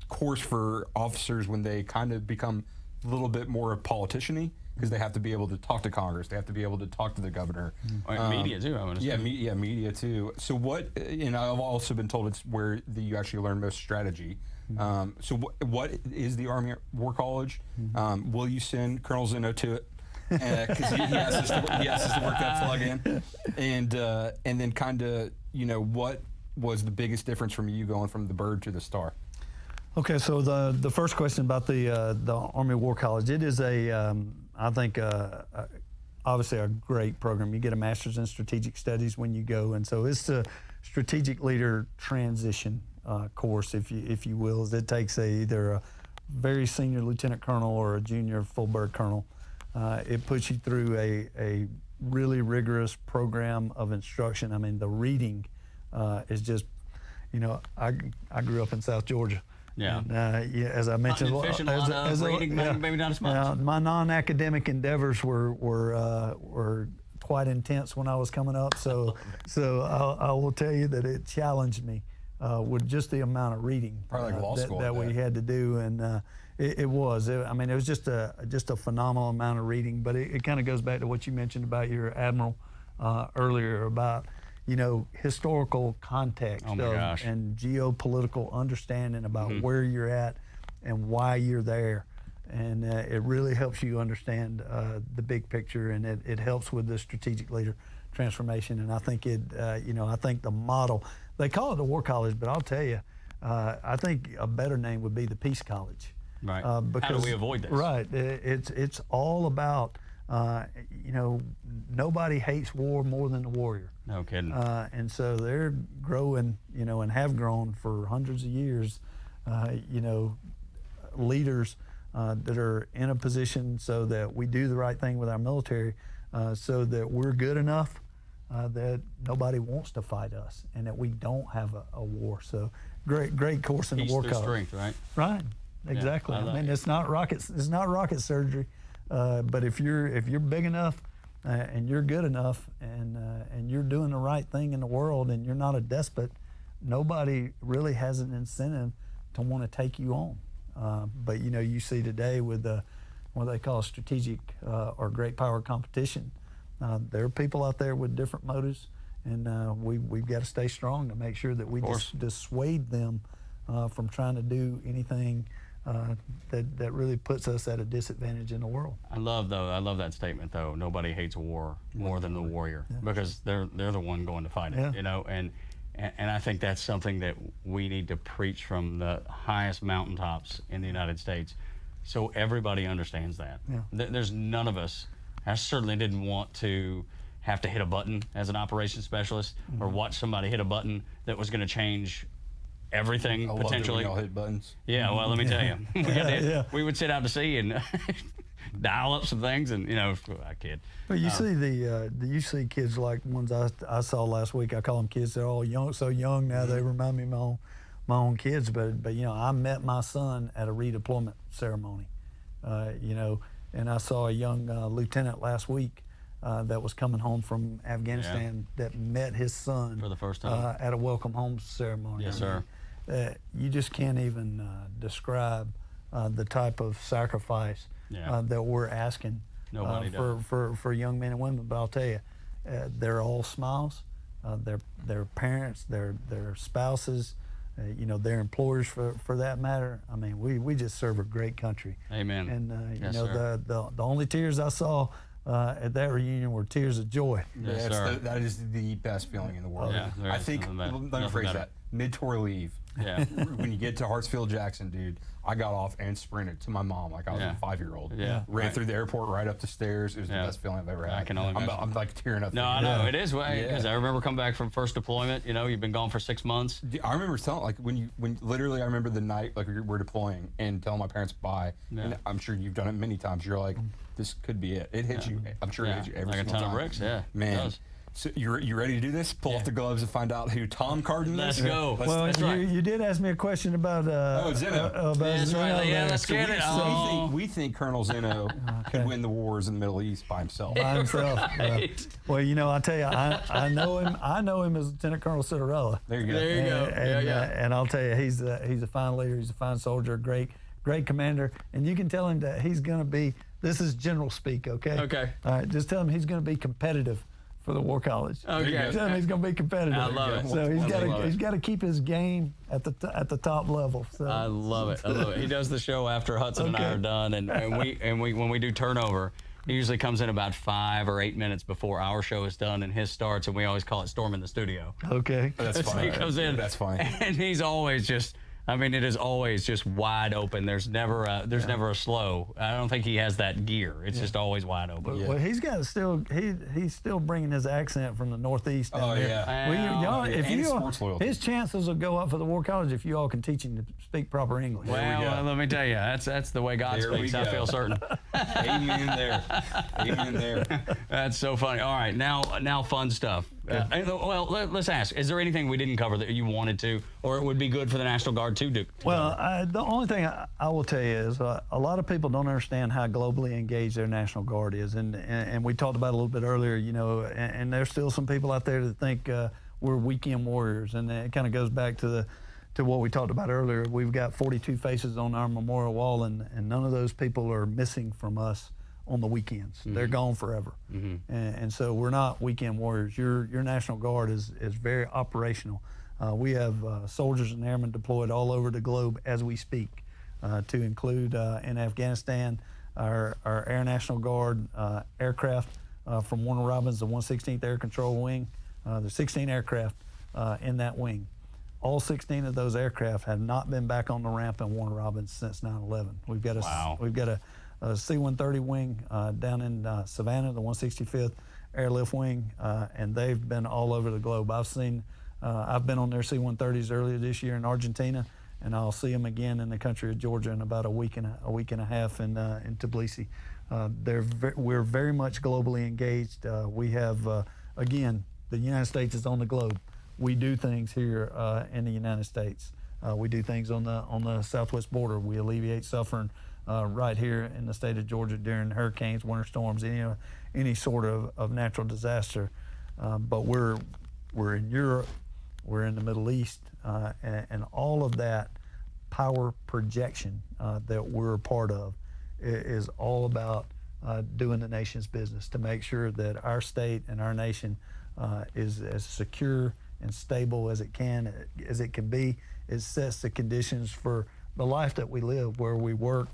course for officers when they kind of become a little bit more politician-y, because they have to be able to talk to Congress, they have to be able to talk to the governor.
Media too, I would assume.
Media too. So and I've also been told it's where you actually learn most strategy. So what is the Army War College? Will you send Colonel Zeno to it? Because he asked us to work that plug in. And then kind of, what was the biggest difference from you going from the bird to the star?
Okay, so the first question about the Army War College, it is I think obviously a great program. You get a master's in strategic studies when you go, and so it's a strategic leader transition course, if you will. It takes either a very senior lieutenant colonel or a junior full bird colonel. It puts you through a really rigorous program of instruction. I mean, the reading is just, I grew up in South Georgia.
Yeah.
And, as I mentioned,
Fishing, a lot of reading, maybe not as much.
My non-academic endeavors were quite intense when I was coming up. So I will tell you that it challenged me with just the amount of reading
Probably like law school,
that we had to do, and it was just a phenomenal amount of reading. But it kind of goes back to what you mentioned about your admiral earlier about historical context and geopolitical understanding about where you're at and why you're there. And it really helps you understand the big picture, and it helps with the strategic leader transformation. And I think I think the model, they call it the War College, but I'll tell you, I think a better name would be the Peace College.
Right.
Because,
how do we avoid this?
Right. It's all about, nobody hates war more than the warrior.
No kidding.
And so they're growing, and have grown for hundreds of years, leaders that are in a position so that we do the right thing with our military, so that we're good enough that nobody wants to fight us and that we don't have a war. So great course in
Peace
the War
through
College.
strength, right?
Right. Exactly.
I like it.
it's not rocket surgery, but if you're big enough and you're good enough and you're doing the right thing in the world and you're not a despot, nobody really has an incentive to want to take you on. But you see today with what they call strategic or great power competition, there are people out there with different motives, and we've got to stay strong to make sure that we dissuade them from trying to do anything that really puts us at a disadvantage in the world.
I love that statement though. Nobody hates war more than the warrior, because they're the one going to fight it. And I think that's something that we need to preach from the highest mountaintops in the United States, so everybody understands that. There's none of us. I certainly didn't want to have to hit a button as an operations specialist, or watch somebody hit a button that was going to change everything potentially.
I love that we all hit buttons.
Yeah, well, let me tell you, we would sit out to sea and dial up some things, and I kid.
But you see you see kids like ones I saw last week. I call them kids. They're all young, so young now. They remind me of my own kids. But I met my son at a redeployment ceremony. And I saw a young lieutenant last week that was coming home from Afghanistan that met his son
for the first time
at a welcome home ceremony.
Yes, sir.
You just can't even describe the type of sacrifice that we're asking for young men and women. But I'll tell you, they're all smiles. Their parents, their spouses, their employers for that matter. I mean, we just serve a great country.
Amen.
And
yes,
the only tears I saw at that reunion were tears of joy.
Yes, sir.
That is the best feeling in the world.
Yeah, there
I
is
think,
nothing better.
let me
Nothing
phrase
better.
that, mid-tour leave.
Yeah.
When you get to Hartsfield-Jackson, dude, I got off and sprinted to my mom like I was
Yeah.
a 5-year-old.
Yeah.
Ran
Right.
through the airport, right up the stairs. It was
Yeah.
the best feeling I've ever had.
I can only imagine.
I'm like tearing up.
No, I know it is because I remember coming back from first deployment. You know, you've been gone for 6 months.
I remember telling, like, when literally I remember the night, like, we're deploying and telling my parents bye.
Yeah.
And I'm sure you've done it many times. You're like, this could be it. It hits you. I'm sure it hits you every
like a
single
ton
time.
of bricks. Yeah, it
Man.
does.
So you ready to do this? Pull off the gloves and find out who Tom Carden is?
Let's go.
Well,
That's right.
you did ask me a question about
Zeno.
about
That's
Zeno
right. Yeah,
there.
let's get it.
We think Colonel Zeno could win the wars in the Middle East by himself.
By himself.
Right.
Well, you know, I tell you, I know him. I know him as Lieutenant Colonel Citarella.
There you go.
There you go.
And,
Yeah.
and I'll tell you, he's a fine leader. He's a fine soldier. Great commander. And you can tell him that he's going to be. This is general speak, okay?
Okay.
All right. Just tell him he's going to be competitive for the War College.
Okay.
Tell him he's going to be competitive.
I love it.
So he's
I love it.
got to keep his game at the top level. So.
I love it. I love it. He does the show after Hudson and I
Okay.
are done, and we when we do turnover, he usually comes in about 5 or 8 minutes before our show is done and his starts, and we always call it storming the studio.
Okay.
That's
So
funny.
he comes in.
That's funny.
And he's always just. I mean, it is always just wide open. There's never a slow. I don't think he has that gear. It's just always wide open.
Well, he's got he's still bringing his accent from the Northeast down
Oh,
there.
yeah.
Well, y'all,
Yeah,
if
and
you all,
sports loyalty.
his chances will go up for the War College if you all can teach him to speak proper English.
Well, let me tell you, that's the way God
There we
speaks. I
go.
feel certain.
Amen there. Amen there.
That's so funny. All right, now fun stuff. Well, let's ask: is there anything we didn't cover that you wanted to, or it would be good for the National Guard to do?
Well, the only thing I will tell you is a lot of people don't understand how globally engaged their National Guard is, and we talked about it a little bit earlier. You know, and there's still some people out there that think we're weekend warriors, and it kind of goes back to what we talked about earlier. We've got 42 faces on our memorial wall, and none of those people are missing from us on the weekends. They're gone forever. And so we're not weekend warriors. Your National Guard is very operational. We have soldiers and airmen deployed all over the globe as we speak, to include in Afghanistan our Air National Guard aircraft from Warner Robins, the 116th Air Control Wing. There's 16 aircraft in that wing. All 16 of those aircraft have not been back on the ramp in Warner Robins since 9/11. We've got a C-130 wing down in Savannah, the 165th Airlift Wing, and they've been all over the globe. I've been on their C-130s earlier this year in Argentina, and I'll see them again in the country of Georgia in about a week and a half in Tbilisi. We're very much globally engaged. We have, again, the United States is on the globe. We do things here in the United States. We do things on the southwest border. We alleviate suffering right here in the state of Georgia during hurricanes, winter storms, any sort of natural disaster. But we're in Europe, we're in the Middle East, and all of that power projection that we're a part of is all about doing the nation's business to make sure that our state and our nation is as secure and stable as it can be. It sets the conditions for the life that we live, where we work,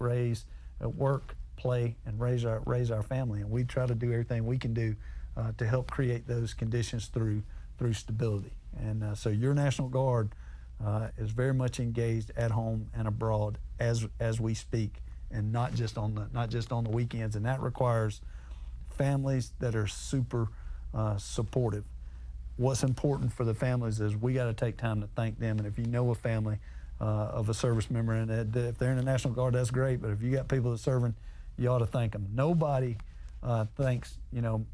play, and raise our family. And we try to do everything we can do to help create those conditions through stability. And so your National Guard is very much engaged at home and abroad as we speak, and not just on the weekends. And that requires families that are super supportive. What's important for the families is we got to take time to thank them. And if you know a family of a service member, and if they're in the National Guard, that's great. But if you got people that are serving, you ought to thank them. Nobody thanks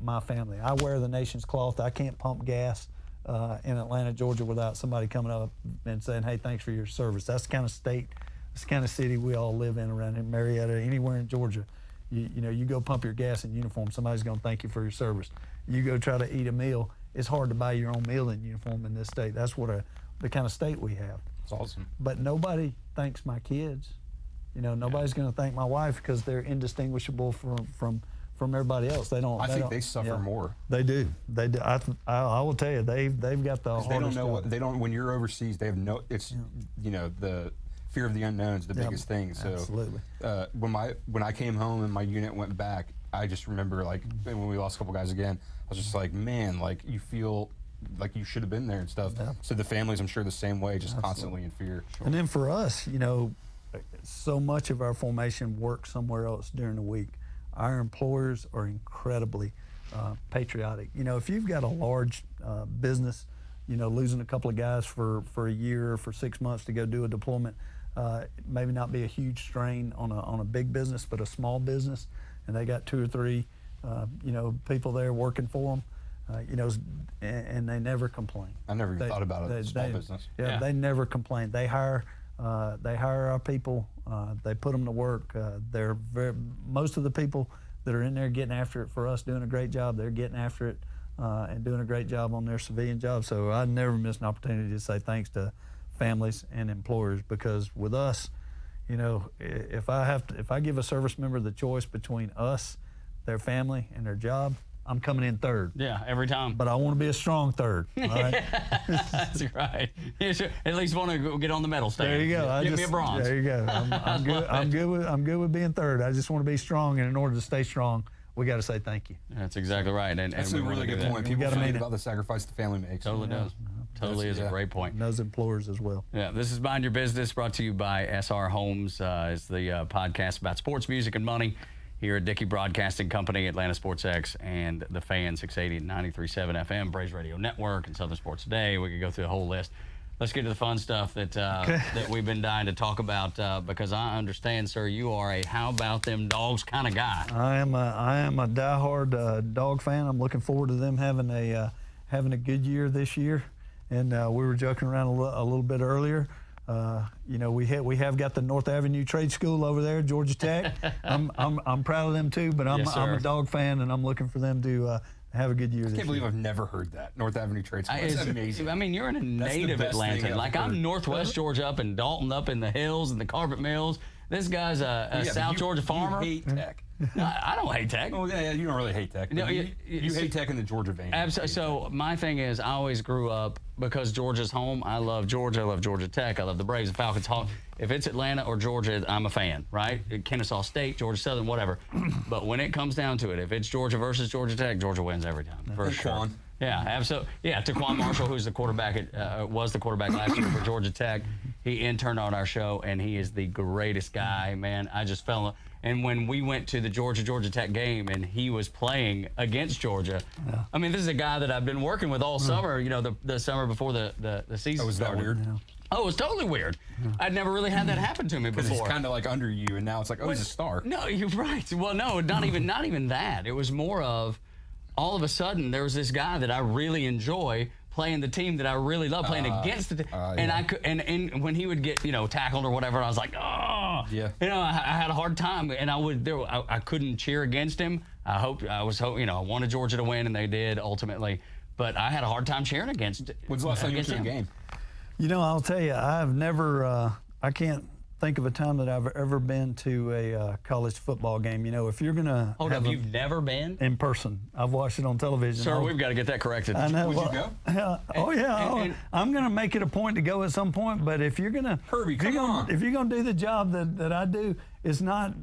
my family. I wear the nation's cloth. I can't pump gas in Atlanta, Georgia, without somebody coming up and saying, "Hey, thanks for your service." That's the kind of state, that's the kind of city we all live in around in Marietta, anywhere in Georgia. You go pump your gas in uniform, somebody's going to thank you for your service. You go try to eat a meal, it's hard to buy your own meal in uniform in this state. That's the kind of state we have.
That's awesome.
But nobody thanks my kids. Nobody's going to thank my wife because they're indistinguishable from everybody else. They don't.
I think they suffer more.
They do. They do. I will tell you, they've got the hardest.
They don't know
job.
what they don't. When you're overseas, they have no. It's the fear of the unknown is the biggest thing. So
absolutely.
When I came home and my unit went back, I just remember like when we lost a couple guys again, I was just like, man, like you feel like you should have been there and stuff.
Yeah.
So the families, I'm sure, the same way, just constantly in fear.
And then for us, you know, so much of our formation works somewhere else during the week. Our employers are incredibly patriotic. You know, if you've got a large business, you know, losing a couple of guys for a year or for 6 months to go do a deployment, maybe not be a huge strain on a big business, but a small business, and they got 2 or 3, you know, people there working for them. You know, and they never complain.
I never even thought about it. Small business.
Yeah, they never complain. They hire our people. They put them to work. Most of the people that are in there getting after it for us, doing a great job. They're getting after it and doing a great job on their civilian job. So I never miss an opportunity to say thanks to families and employers, because with us, you know, if I give a service member the choice between us, their family, and their job, I'm coming in third.
Yeah, every time.
But I want to be a strong third. All right?
That's right. You should at least want to get on the medal stand.
There you go.
Give me a bronze.
There you go. I'm good. I'm good with being third. I just want to be strong, and in order to stay strong, we got to say thank you.
That's exactly right. And
that's a really good point. People forget about the sacrifice the family makes.
Totally does. Totally is a great point.
And those employers as well.
Yeah, this is Mind Your Business, brought to you by SR Homes. It's the podcast about sports, music, and money here at Dickey Broadcasting Company, Atlanta Sports X, and The Fan, 680 and 93.7 FM, Braves Radio Network, and Southern Sports Today. We could go through the whole list. Let's get to the fun stuff that we've been dying to talk about, because I understand, sir, you are a how about them dogs kind of guy.
I am a diehard dog fan. I'm looking forward to them having a good year this year. And we were joking around a little bit earlier. You know, we have got the North Avenue Trade School over there, Georgia Tech. I'm proud of them too, but I'm a dog fan, and I'm looking for them to have a good year.
I can't believe I've never heard that. North Avenue Trade School. That's amazing.
I mean, you're in a native Atlanta. Like I'm Northwest Georgia, up in Dalton, up in the hills and the carpet mills. This guy's a South Georgia farmer.
You hate Tech.
No, I don't hate Tech.
Oh, yeah, you don't really hate Tech. No, you hate Tech in the Georgia vein.
Absolutely. So my thing is, I always grew up, because Georgia's home, I love Georgia, I love Georgia Tech, I love the Braves, the Falcons, Hawks. If it's Atlanta or Georgia, I'm a fan, right? Kennesaw State, Georgia Southern, whatever. But when it comes down to it, if it's Georgia versus Georgia Tech, Georgia wins every time, for sure. Yeah, absolutely. Yeah, Taquan Marshall, who's the quarterback was the quarterback last year for Georgia Tech. He interned on our show, and he is the greatest guy, man. I just fell in. And when we went to the Georgia Tech game and he was playing against Georgia, I mean, this is a guy that I've been working with all summer, you know, the summer before the season
was that weird?
Yeah.
Oh, it was totally weird. I'd never really had that happen to me before.
Because he's kind of like under you, and now it's like, oh, he's a star.
No, you're right. Well, no, not even that. It was more of, all of a sudden, there was this guy that I really enjoy playing the team that I really love, playing against the team. And I could, and when he would get, you know, tackled or whatever, I was like, oh,
yeah.
You know, I had a hard time, and I couldn't cheer against him. I wanted Georgia to win, and they did ultimately, but I had a hard time cheering against.
When's the last time you went to a game?
You know, I'll tell you, I've never, I can't think of a time that I've ever been to a college football game. You know, if you're going to
Hold up, you've never been?
In person. I've watched it on television.
Sir, we've got to get that corrected.
I know.
Would you go?
I'm going to make it a point to go at some point, but if you're going to...
Herbie, come on.
If you're going to do the job that I do, it's not...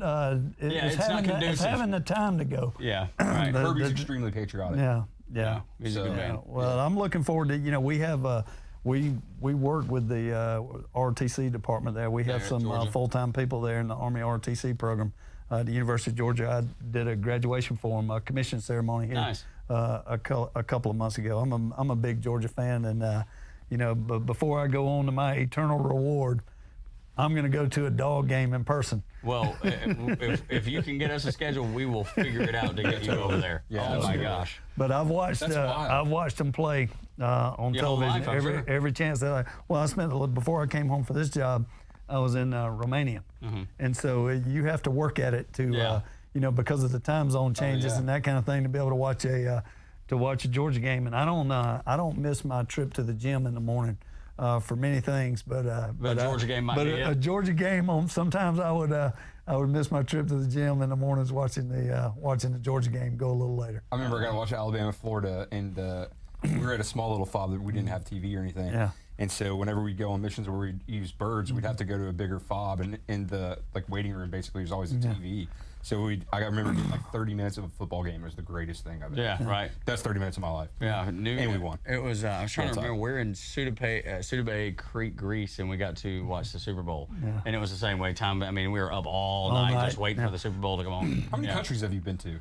it's having the time to go.
Yeah, right.
Herbie's extremely patriotic.
Yeah.
He's a good man.
Well, I'm looking forward to, you know, we have... We work with the ROTC department there. We have some full-time people there in the Army ROTC program at the University of Georgia. I did a graduation for them, a commission ceremony here a couple of months ago. I'm a big Georgia fan, and you know, but before I go on to my eternal reward, I'm going to go to a dog game in person.
Well, if you can get us a schedule, we will figure it out to get you over there.
Yeah,
oh my gosh!
But I've watched them play on television every chance that I spent before I came home for this job. I was in Romania, and so you have to work at it to you know, because of the time zone changes and that kind of thing, to be able to watch a Georgia game. And I don't miss my trip to the gym in the morning. For many things, but a
Georgia game might be
a Georgia game. Sometimes I would miss my trip to the gym in the mornings watching the Georgia game go a little later.
I remember I got to watch Alabama, Florida, and we were at a small little fob that we didn't have TV or anything. Yeah. And so whenever we'd go on missions where we'd use birds, we'd have to go to a bigger fob, and in the waiting room basically there's always a TV. So I remember getting like 30 minutes of a football game was the greatest thing I've ever.
Yeah, right.
That's 30 minutes of my life.
Yeah,
and we won.
It was. I was trying to
Can't
remember.
talk.
We're in Sudabay Creek, Greece, and we got to watch the Super Bowl.
Yeah.
And it was the same way. I mean, we were up all night just waiting for the Super Bowl to come on.
How many countries have you been to?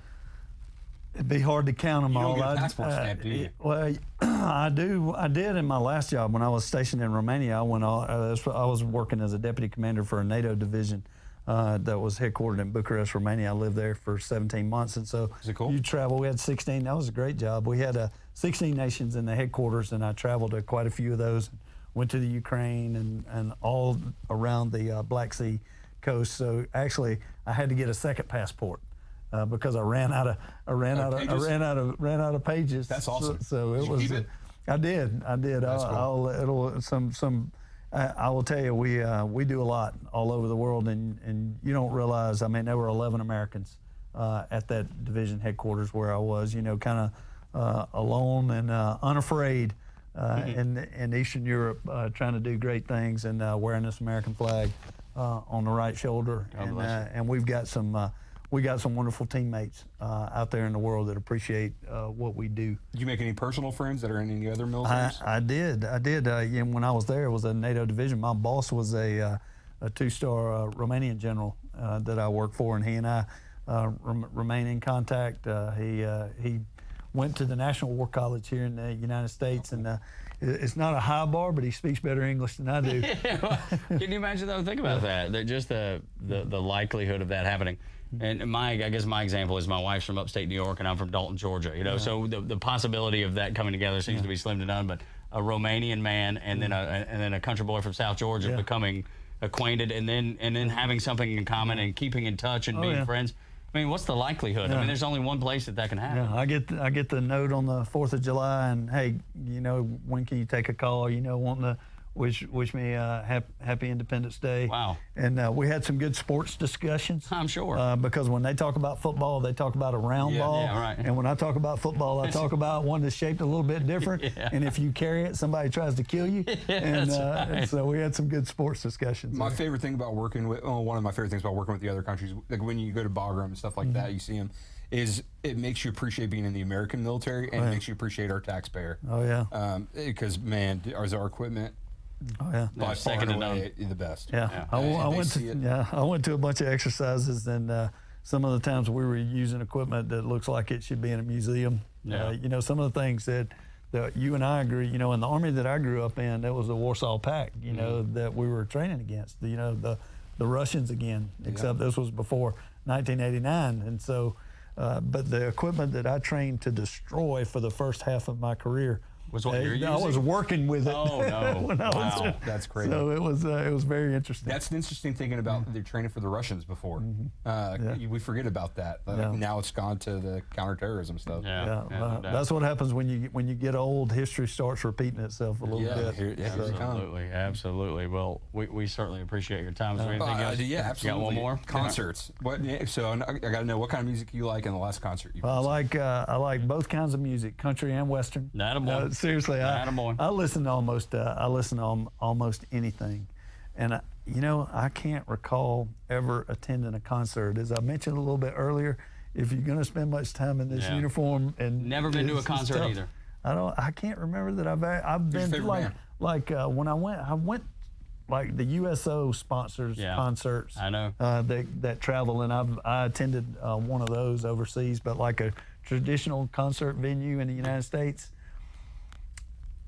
It'd be hard to count them
You
all.
don't get a passport stamp, do you?
Well, I do. I did in my last job when I was stationed in Romania. I was working as a deputy commander for a NATO division that was headquartered in Bucharest, Romania. I lived there for 17 months, and so
Is it cool?
you travel. We had 16. That was a great job. We had 16 nations in the headquarters, and I traveled to quite a few of those. Went to the Ukraine and all around the Black Sea coast. So actually, I had to get a second passport. Because I ran out of pages.
That's awesome.
So it
Did you
was.
keep it?
I did.
That's cool.
I will tell you, we do a lot all over the world, and you don't realize. I mean, there were 11 Americans at that division headquarters where I was. You know, kind of alone and unafraid in Eastern Europe, trying to do great things and wearing this American flag on the right shoulder. And we've got some. We got some wonderful teammates out there in the world that appreciate what we do.
Did you make any personal friends that are in any other militaries?
I did. When I was there, it was a NATO division. My boss was a two-star Romanian general that I worked for, and he and I remain in contact. He went to the National War College here in the United States, and it's not a high bar, but he speaks better English than I do.
Can you imagine though? Think about that. Just the likelihood of that happening. And I guess my example is my wife's from upstate New York and I'm from Dalton, Georgia. You know, so the possibility of that coming together seems to be slim to none. But a Romanian man and then a country boy from South Georgia becoming acquainted and then having something in common and keeping in touch and being friends. I mean, what's the likelihood? I mean, there's only one place that can happen.
Yeah, I get the note on the 4th of July, and hey, you know, when can you take a call? You know, wanting to wish me happy Independence Day.
Wow.
And we had some good sports discussions.
I'm sure.
Because when they talk about football, they talk about a round ball.
Yeah, right.
And when I talk about football, I talk about one that's shaped a little bit different.
Yeah.
And if you carry it, somebody tries to kill you. And so we had some good sports discussions.
My favorite thing about working with, one of my favorite things about working with the other countries, like when you go to Bagram and stuff like that, you see them, is it makes you appreciate being in the American military and it makes you appreciate our taxpayer.
Oh, yeah.
Because, man, our equipment,
Oh, yeah.
by
second
far
to
and away the best.
Yeah,
Yeah.
I went to a bunch of exercises, and some of the times we were using equipment that looks like it should be in a museum.
Yeah.
You know, some of the things that you and I agree. You know, in the Army that I grew up in, that was the Warsaw Pact. You know, that we were training against. You know, the Russians again. Except this was before 1989, and so. But the equipment that I trained to destroy for the first half of my career.
Was what you're using?
I was working with it.
Oh, no.
when I was,
Wow.
That's crazy.
So it was very interesting.
That's an interesting thinking about their training for the Russians before. We forget about that. Now it's gone to the counterterrorism stuff.
That's what happens when you get old. History starts repeating itself a little bit.
Absolutely. Well, we certainly appreciate your time. Is there anything else?
Yeah, absolutely.
You got one more?
Concerts. What? So I got to know what kind of music you like in the last concert you
I like both kinds of music, country and western.
Attaboy.
Seriously, I listen to almost anything, and I can't recall ever attending a concert. As I mentioned a little bit earlier, if you're going to spend much time in this uniform and
never been to a concert
tough,
either.
I can't remember that I've been to when I went like the USO sponsors concerts.
I know
that travel, and I attended one of those overseas, but like a traditional concert venue in the United States.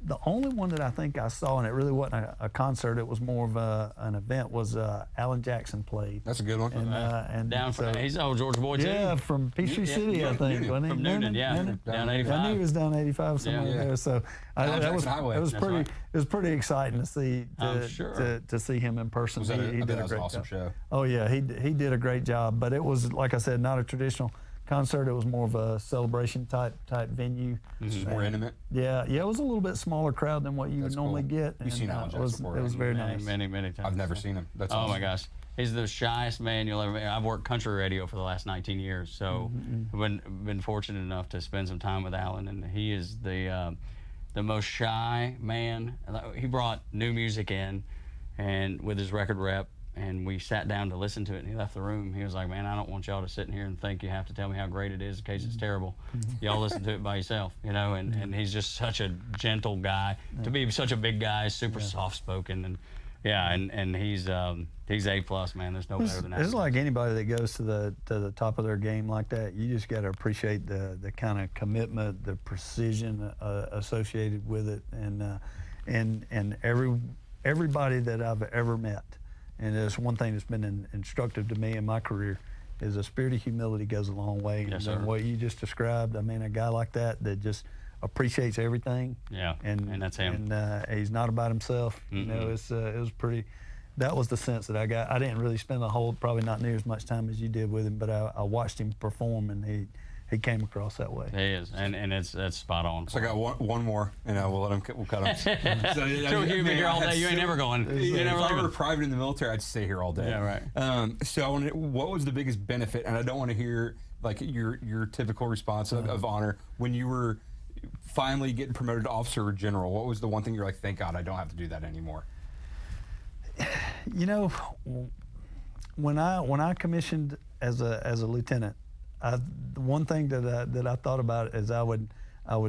The only one that I think I saw, and it really wasn't a concert, it was more of an event, was Alan Jackson played.
That's a good one.
And down from, he's an old Georgia boy too.
Yeah, from Peachtree City, I think.
Noonan.
From
Noonan, down 85.
I knew he was down 85 somewhere there. So it was pretty exciting to see to see him in person. He did a great
awesome
job.
Show.
Oh yeah, he did a great job. But it was, like I said, not a traditional concert. It was more of a celebration type venue.
More intimate.
Yeah, it was a little bit smaller crowd than what you would normally get.
You've seen Alan Jackson before.
It was very nice.
Many times.
I've never seen him. That's
awesome. My gosh. He's the shyest man you'll ever meet. I've worked country radio for the last 19 years, so I've been fortunate enough to spend some time with Alan, and he is the most shy man. He brought new music in, and with his record rep, and we sat down to listen to it, and he left the room. He was like, man, I don't want y'all to sit in here and think you have to tell me how great it is in case it's terrible. Y'all listen to it by yourself, you know, and he's just such a gentle guy. To be such a big guy, super soft-spoken, and and he's A+, man. There's no better than that.
It's like anybody that goes to the top of their game like that. You just got to appreciate the kind of commitment, the precision associated with it, and everybody that I've ever met. And there's one thing that's been instructive to me in my career is a spirit of humility goes a long way.
Yes,
and
sir.
what you just described, I mean, a guy like that just appreciates everything.
Yeah, and that's him.
And he's not about himself. You know, it was pretty. That was the sense that I got. I didn't really spend probably not near as much time as you did with him, but I watched him perform, and he came across that way.
He is, and that's spot on.
So I got one more, and we'll let him. We'll cut him.
So you've been here all day. You ain't never going. You never
if I were
leaving.
private in the military, I'd stay here all day.
Yeah, right.
So I want what was the biggest benefit? And I don't want to hear like your typical response of honor when you were finally getting promoted to officer or general. What was the one thing you're like, thank God I don't have to do that anymore?
You know, when I commissioned as a lieutenant, the one thing that I thought about is I would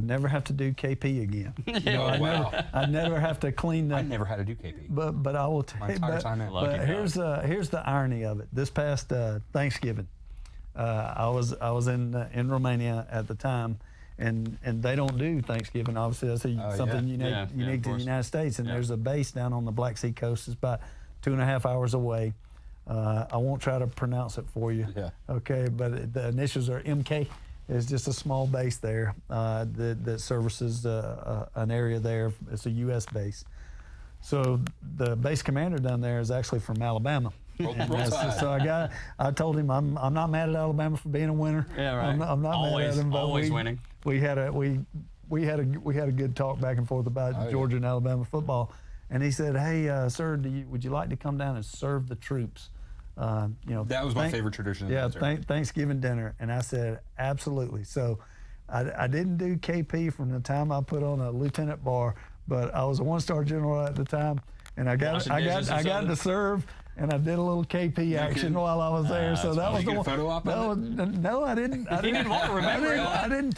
never have to do KP again. You know, I'd never have to clean the.
I never had to do KP.
But I will tell you. But here's the irony of it. This past Thanksgiving, I was in Romania at the time, and they don't do Thanksgiving. Obviously, that's something unique to the United States. And there's a base down on the Black Sea coast. It's about 2.5 hours away. I won't try to pronounce it for you.
Yeah.
Okay, but the initials are MK. It's just a small base there that services an area there. It's a U.S. base. So the base commander down there is actually from Alabama. So I told him I'm not mad at Alabama for being a winner.
Yeah, right.
I'm not mad at him. But
always winning.
We had a good talk back and forth about Georgia and Alabama football. And he said, "Hey, sir, would you like to come down and serve the troops?" You know,
that was my favorite tradition.
Thanksgiving dinner. And I said, "Absolutely." So, I didn't do KP from the time I put on a lieutenant bar, but I was a one-star general at the time, and I got to serve. And I did a little KP action while I was there, so that was the one.
Photo op of it?
No, I didn't. I didn't want to remember. I didn't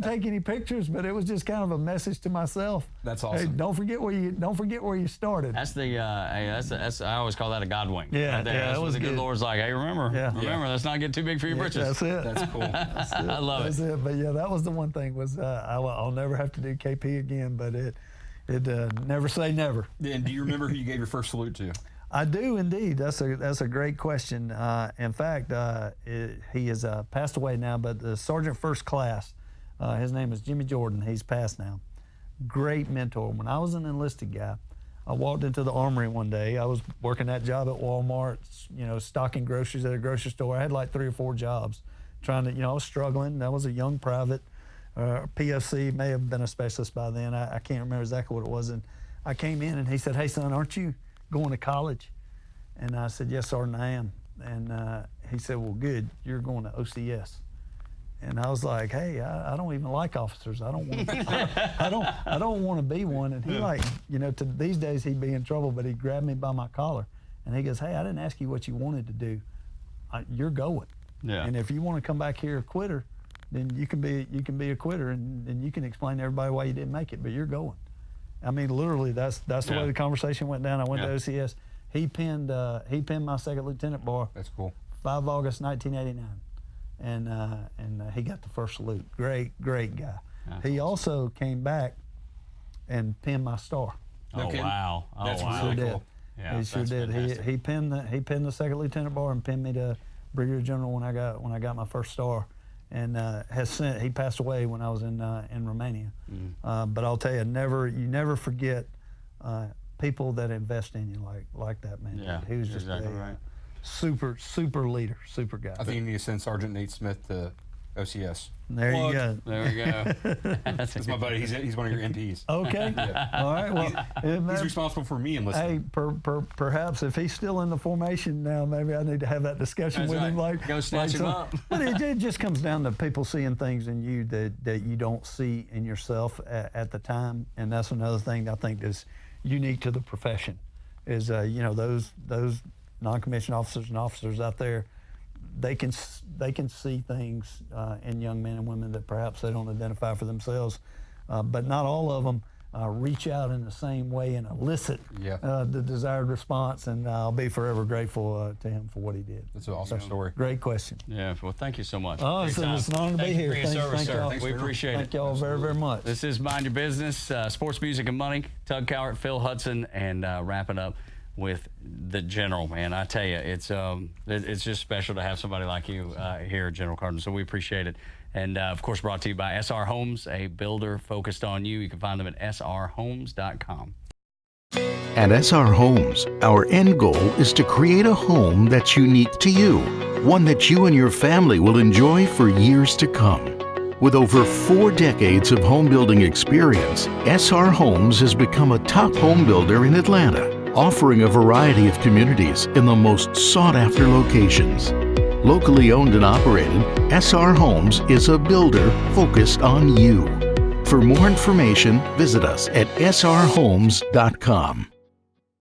take any pictures, but it was just kind of a message to myself.
That's awesome.
Hey, don't forget where you started.
That's that's I always call that a God wink.
Yeah,
right there. That was the good Lord's like, hey, remember, let's not get too big for your britches.
That's it.
That's cool.
I love
it. That's it. But yeah, that was the one thing was I'll never have to do KP again. But it never say never.
And do you remember who you gave your first salute to?
I do indeed. That's a great question. In fact, he has passed away now, but the Sergeant First Class, his name is Jimmy Jordan. He's passed now. Great mentor. When I was an enlisted guy, I walked into the armory one day. I was working that job at Walmart, you know, stocking groceries at a grocery store. I had like 3 or 4 jobs, trying to, I was struggling. I was a young private. PFC, may have been a specialist by then. I can't remember exactly what it was. And I came in and he said, "Hey son, aren't you going to college?" And I said, "Yes, Sergeant, I am." And he said, "Well, good, you're going to OCS." And I was like, "Hey, I don't even like officers. I don't want I don't want to be one." And he to these days he'd be in trouble, but he grabbed me by my collar and he goes, "Hey, I didn't ask you what you wanted to do. You're going.
Yeah.
And if you want to come back here a quitter, then you can be a quitter and you can explain to everybody why you didn't make it, but you're going." I mean, literally, that's the way the conversation went down. I went to OCS. He pinned my second lieutenant bar.
That's cool.
5 August 1989, and he got the first salute. Great guy. He also came back and pinned my star.
Wow!
That's
Really
really
cool.
cool.
Yeah,
He sure did. He pinned the second lieutenant bar and pinned me to brigadier general when I got my first star. And he passed away when I was in Romania. But I'll tell you, you never forget people that invest in you like that man.
Yeah,
he was just
exactly right.
Super leader, super guy.
I think you need to send Sergeant Nate Smith to OCS.
There you go.
There we go.
That's my buddy. He's one of your MPs.
Okay. All right. Well,
he's responsible for me enlisting.
Hey, perhaps if he's still in the formation now, maybe I need to have that discussion with him.
Go snatch him up.
But it just comes down to people seeing things in you that you don't see in yourself at the time, and that's another thing I think is unique to the profession. Is those non-commissioned officers and officers out there, they can see things in young men and women that perhaps they don't identify for themselves, but not all of them reach out in the same way and elicit the desired response, and I'll be forever grateful to him for what he did.
That's an awesome story.
Great question.
Yeah, well, thank you so much.
Oh, it's an honor to be here.
Thank you for your service, sir.
y'all.
We appreciate it.
Thank y'all very, very much.
This is Mind Your Business, sports, music, and money. Tug Carden, Phil Hudson, and wrapping up with the General, man. I tell you, it's just special to have somebody like you here, General Carden, so we appreciate it. And, of course, brought to you by SR Homes, a builder focused on you. You can find them at srhomes.com.
At SR Homes, our end goal is to create a home that's unique to you, one that you and your family will enjoy for years to come. With over 4 decades of home building experience, SR Homes has become a top home builder in Atlanta, offering a variety of communities in the most sought-after locations. Locally owned and operated, SR Homes is a builder focused on you. For more information, visit us at srhomes.com.